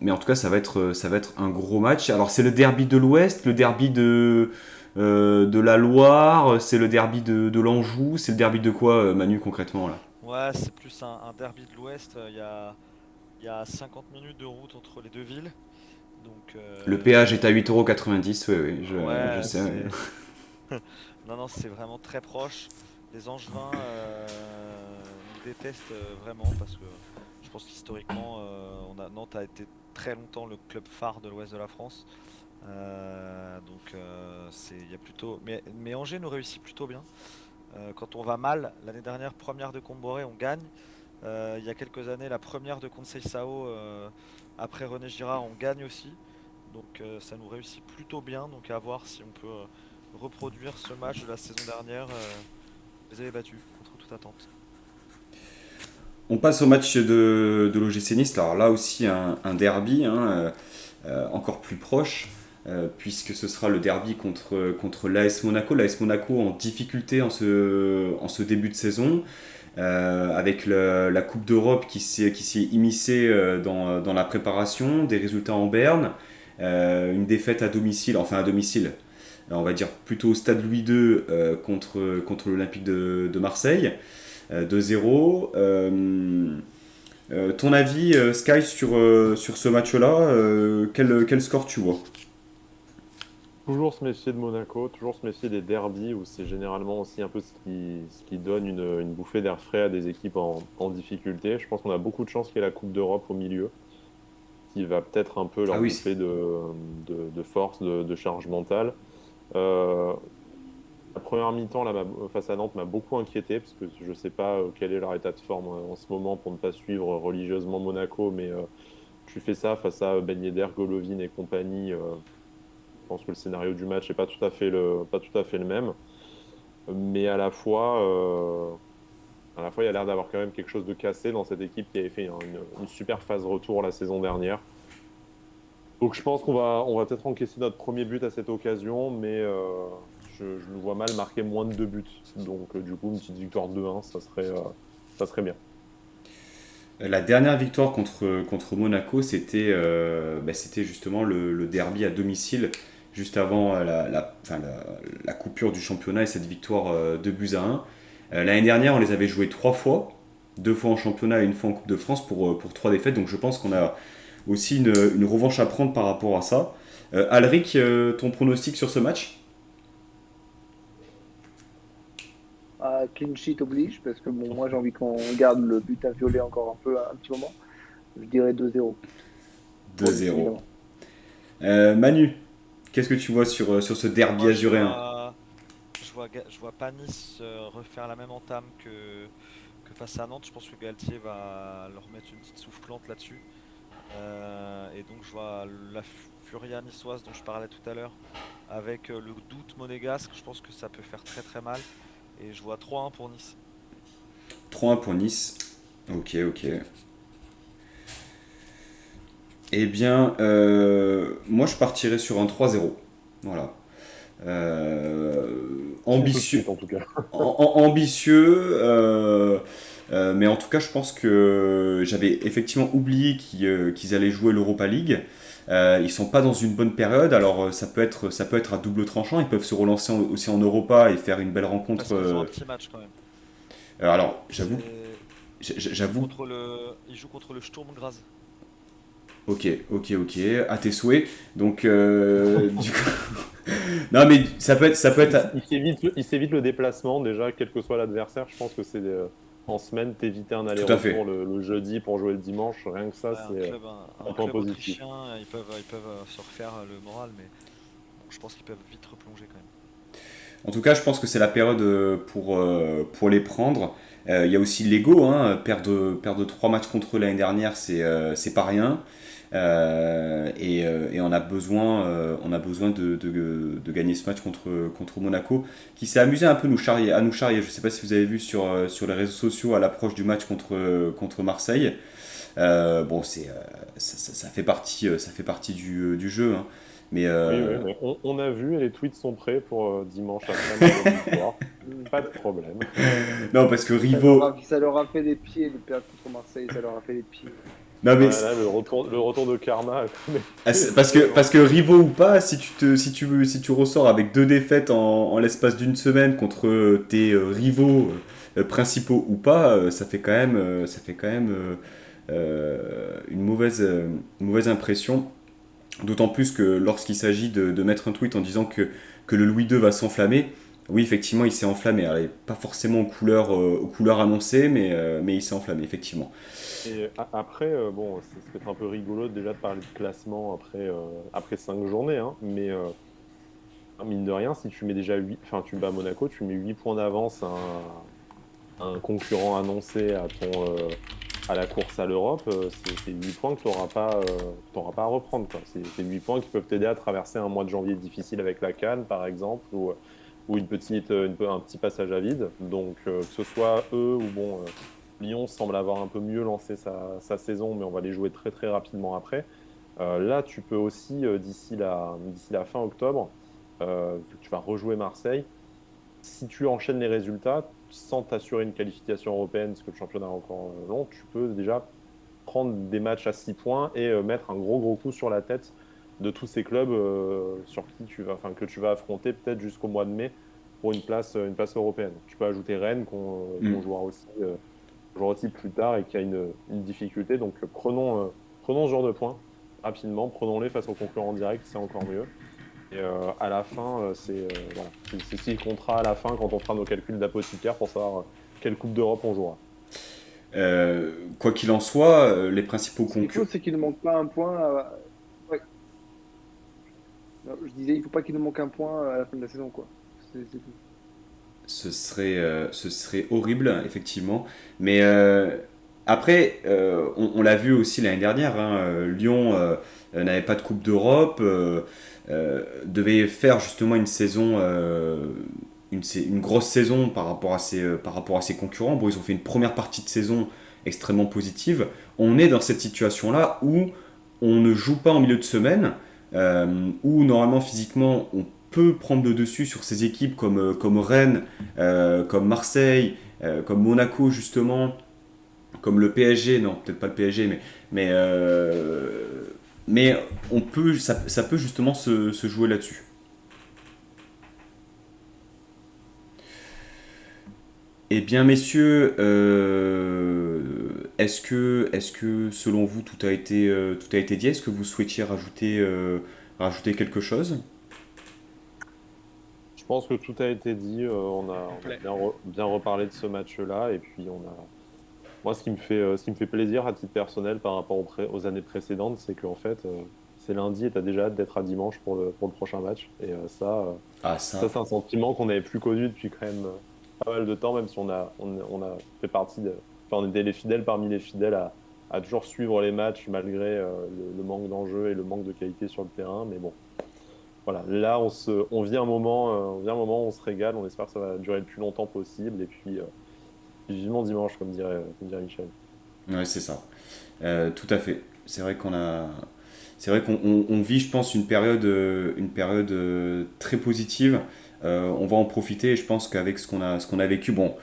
mais en tout cas, ça va être un gros match. Alors, c'est le derby de l'Ouest, le derby de la Loire, c'est le derby de l'Anjou, c'est le derby de quoi, Manu, concrètement là? Ouais, c'est plus un derby de l'Ouest. Il y a 50 minutes de route entre les deux villes. Donc, Le péage est à 8,90 €, oui, oui, je ouais, sais. Oui. non, non, c'est vraiment très proche. Les Angevins nous détestent vraiment parce que je pense qu'historiquement, Nantes a été très longtemps le club phare de l'Ouest de la France. Donc, il y a plutôt. Mais Angers nous réussit plutôt bien. Quand on va mal, l'année dernière, première de Comboré, on gagne. Il y a quelques années, la première de Conseil Sao, après René Girard, on gagne aussi. Donc ça nous réussit plutôt bien. Donc à voir si on peut reproduire ce match de la saison dernière. On les avait battus contre toute attente. On passe au match de l'OGC Nice. Alors là aussi, un derby, hein, encore plus proche. Puisque ce sera le derby contre l'AS Monaco. L'AS Monaco en difficulté en ce début de saison, avec la Coupe d'Europe qui s'est immiscée dans la préparation, des résultats en berne, une défaite à domicile, enfin à domicile, on va dire plutôt au stade Louis II contre l'Olympique de Marseille, 2-0. Ton avis, Sky, sur ce match-là, quel score tu vois? Toujours se méfier de Monaco, toujours se méfier des derbies où c'est généralement aussi un peu ce qui donne une bouffée d'air frais à des équipes en difficulté. Je pense qu'on a beaucoup de chance qu'il y ait la Coupe d'Europe au milieu, qui va peut-être un peu Ah leur oui, bouffer de force, de charge mentale. Euh, la première mi-temps là, face à Nantes m'a beaucoup inquiété parce que je ne sais pas quel est leur état de forme en ce moment pour ne pas suivre religieusement Monaco, mais tu fais ça face à Ben Yedder, Golovin et compagnie. Je pense que le scénario du match n'est pas tout à fait le même, mais à la fois, il y a l'air d'avoir quand même quelque chose de cassé dans cette équipe qui avait fait une super phase retour la saison dernière. Donc je pense qu'on va peut-être encaisser notre premier but à cette occasion, mais je nous vois mal marquer moins de 2 buts. Donc du coup, une petite victoire 2-1, ça serait bien. La dernière victoire contre Monaco, c'était justement le derby à domicile, juste avant la coupure du championnat et cette victoire 2 buts à 1. L'année dernière, on les avait joués 3 fois, 2 fois en championnat et 1 fois en Coupe de France pour 3 défaites. Donc je pense qu'on a aussi une revanche à prendre par rapport à ça. Alric, ton pronostic sur ce match? Clean sheet oblige, parce que bon, moi j'ai envie qu'on garde le but à violer encore un petit moment. Je dirais 2-0 pour Nice, 2-0. évidemment. Manu, qu'est-ce que tu vois sur ce derby Moi, azuréen? je vois pas Nice refaire la même entame que face à Nantes. Je pense que Galtier va leur mettre une petite soufflante là-dessus. Et donc, je vois la furia niçoise dont je parlais tout à l'heure avec le doute monégasque. Je pense que ça peut faire très très mal. Et je vois 3-1 pour Nice. 3-1 pour Nice. Ok, ok. Eh bien, moi je partirais sur un 3-0. Voilà. Euh, Tout de ambitieux, suite en tout cas. ambitieux, mais en tout cas, je pense que j'avais effectivement oublié qu'ils allaient jouer l'Europa League. Ils sont pas dans une bonne période, alors ça peut être à double tranchant. Ils peuvent se relancer aussi en Europa et faire une belle rencontre. Parce qu'ils ont un petit match quand même. Alors, C'est... j'avoue. Ils jouent contre le Sturm Graz. Ok, ok, ok, à tes souhaits. Donc, du coup, non, mais ça peut être. Il s'évite le déplacement déjà, quel que soit l'adversaire. Je pense que c'est en semaine, t'éviter un Tout à aller-retour fait. le jeudi pour jouer le dimanche. Rien que ça, Ouais, c'est un un point club positif. autrichien, ils peuvent se refaire le moral, mais bon, je pense qu'ils peuvent vite replonger quand même. En tout cas, je pense que c'est la période pour les prendre. Il y a aussi l'ego, hein. Perdre 3 matchs contre eux l'année dernière, c'est pas rien. Et on a besoin de gagner ce match contre Monaco, qui s'est amusé un peu à nous charrier. Je ne sais pas si vous avez vu sur les réseaux sociaux à l'approche du match contre Marseille. Bon, ça fait partie du jeu, hein. Mais Oui, oui, mais on a vu et les tweets sont prêts pour dimanche après la victoire. Pas de problème. non, parce que Rivo. Ça leur a fait des pieds de perdre contre Marseille, ça leur a fait des pieds. Non, mais Voilà, le retour de Karma. parce que Rivo ou pas, si tu ressors avec 2 défaites en l'espace d'une semaine contre tes rivaux principaux ou pas, ça fait quand même une mauvaise impression. D'autant plus que lorsqu'il s'agit de mettre un tweet en disant que le Louis II va s'enflammer, oui, effectivement, il s'est enflammé. Alors, il n'est pas forcément aux couleurs annoncées, mais il s'est enflammé, effectivement. Et après, bon, c'est peut-être un peu rigolo déjà de parler de classement après 5 journées, hein, mais mine de rien, si tu mets déjà 8, enfin tu bats Monaco, tu mets 8 points d'avance à un concurrent annoncé à la course à l'Europe, c'est 8 points que tu n'auras pas à reprendre, quoi. C'est 8 points qui peuvent t'aider à traverser un mois de janvier difficile avec la CAN, par exemple, ou un petit passage à vide. Donc, que ce soit eux ou bon, Lyon semble avoir un peu mieux lancé sa saison, mais on va les jouer très très rapidement après. Là, tu peux aussi, d'ici la fin octobre, vu que tu vas rejouer Marseille, si tu enchaînes les résultats sans t'assurer une qualification européenne, parce que le championnat est encore long, tu peux déjà prendre des matchs à 6 points et mettre un gros gros coup sur la tête de tous ces clubs sur qui que tu vas affronter peut-être jusqu'au mois de mai pour une place européenne. Tu peux ajouter Rennes qu'on jouera aussi plus tard et qui a une difficulté. Donc prenons ce genre de points rapidement, prenons-les face aux concurrents directs, c'est encore mieux. Et à la fin, voilà. C'est 6 contrats à la fin quand on fera nos calculs d'apothicaire pour savoir quelle Coupe d'Europe on jouera. Quoi qu'il en soit, les principaux Ce qu'il faut, concurrents. c'est qu'il ne manque pas un point. Ouais. Non, je disais, il ne faut pas qu'il nous manque un point à la fin de la saison, quoi. C'est tout. Ce serait horrible, effectivement. Mais après, on l'a vu aussi l'année dernière, hein, Lyon n'avait pas de Coupe d'Europe, devait faire justement une saison, une grosse saison par rapport à ses concurrents. Bon, ils ont fait une première partie de saison extrêmement positive. On est dans cette situation-là où on ne joue pas en milieu de semaine, où normalement physiquement on peut prendre le dessus sur ces équipes comme Rennes, comme Marseille, comme Monaco justement, comme le PSG, non peut-être pas le PSG, mais, euh, mais ça peut justement se jouer là-dessus. Eh bien, messieurs, est-ce que selon vous tout a été dit? Est-ce que vous souhaitiez rajouter quelque chose? Je pense que tout a été dit. On a Complet. bien reparlé de ce match-là. Et puis, moi, ce qui me fait plaisir à titre personnel par rapport aux années précédentes, c'est qu'en fait, c'est lundi et tu as déjà hâte d'être à dimanche pour le prochain match. Et Ah, ça, ça. c'est un sentiment qu'on n'avait plus connu depuis quand même pas mal de temps, même si on a fait partie de. Enfin, on était les fidèles parmi les fidèles à toujours suivre les matchs malgré le manque d'enjeu et le manque de qualité sur le terrain. Mais bon, voilà, là, on vit un moment, on vit un moment où on se régale. On espère que ça va durer le plus longtemps possible. Et puis, vivement dimanche, comme dirait Michel. Ouais, c'est ça. Tout à fait. C'est vrai qu'on vit, je pense, une période très positive. On va en profiter. Et je pense qu'avec ce qu'on a vécu, bon,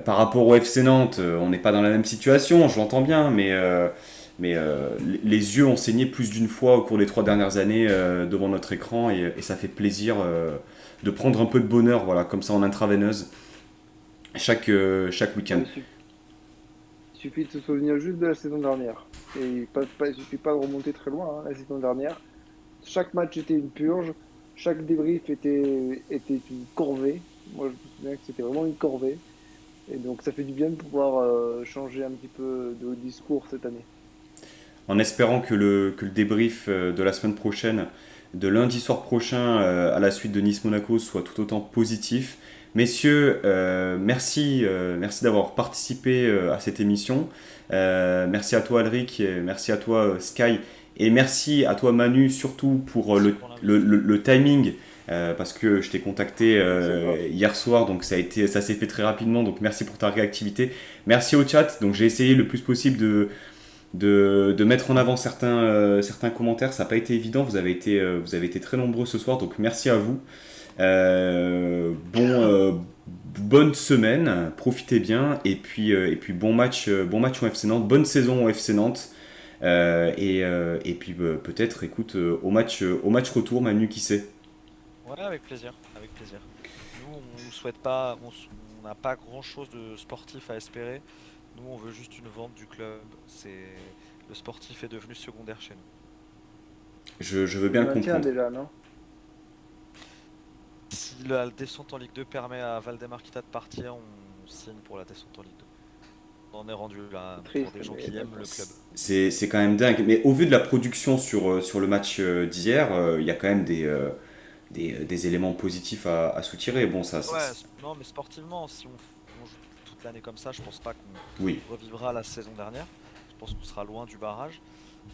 par rapport au FC Nantes, on n'est pas dans la même situation, je l'entends bien, mais les yeux ont saigné plus d'une fois au cours des 3 dernières années devant notre écran et ça fait plaisir de prendre un peu de bonheur, voilà, comme ça en intraveineuse chaque week-end. Ouais, il suffit de se souvenir juste de la saison dernière. Et il suffit pas de remonter très loin, hein, la saison dernière. Chaque match était une purge, chaque débrief était une corvée. Moi, je me souviens que c'était vraiment une corvée. Et donc, ça fait du bien de pouvoir changer un petit peu de discours cette année. En espérant que le débrief de la semaine prochaine, de lundi soir prochain à la suite de Nice-Monaco soit tout autant positif. Messieurs, merci d'avoir participé à cette émission. Merci à toi Alric, et merci à toi Sky, et merci à toi Manu surtout pour Merci pour l'invite. le timing. Parce que je t'ai contacté C'est grave. hier soir, donc ça s'est fait très rapidement, donc merci pour ta réactivité. Merci au chat, donc j'ai essayé le plus possible de mettre en avant certains commentaires. Ça n'a pas été évident, vous avez été très nombreux ce soir, donc merci à vous. Bonne semaine, profitez bien, et puis bon match au FC Nantes, bonne saison au FC Nantes. Et puis peut-être, écoute, au match retour, Manu, qui sait. Ouais, avec plaisir, avec plaisir. Nous, on souhaite pas, on n'a pas grand-chose de sportif à espérer. Nous, on veut juste une vente du club. Le sportif est devenu secondaire chez nous. Je veux bien Le le maintien comprendre. déjà, non? Si la descente en Ligue 2 permet à Valdemar Kita de partir, on signe pour la descente en Ligue 2. On en est rendu là C'est pour triste, des gens mais qui aiment le d'accord. club. C'est quand même dingue. Mais au vu de la production sur le match d'hier, il y a quand même des éléments positifs à soutirer. Bon, Ouais, non, mais sportivement, si on joue toute l'année comme ça, je pense pas qu'on oui. revivra la saison dernière. Je pense qu'on sera loin du barrage.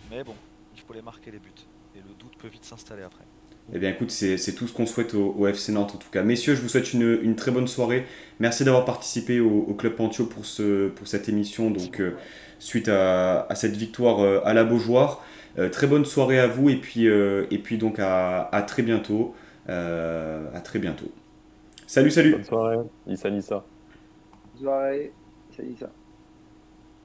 Mais bon, il faut les marquer les buts. Et le doute peut vite s'installer après. Eh bien, écoute, c'est tout ce qu'on souhaite au FC Nantes en tout cas. Messieurs, je vous souhaite une très bonne soirée. Merci d'avoir participé au Club Pantio pour cette émission. Merci Donc, beaucoup. Ouais. suite à cette victoire à la Beaujoire. Très bonne soirée à vous et puis donc à très bientôt. À très bientôt. Salut, Bonne salut! soirée, Issa Nissa. Soirée, ça y est, ça.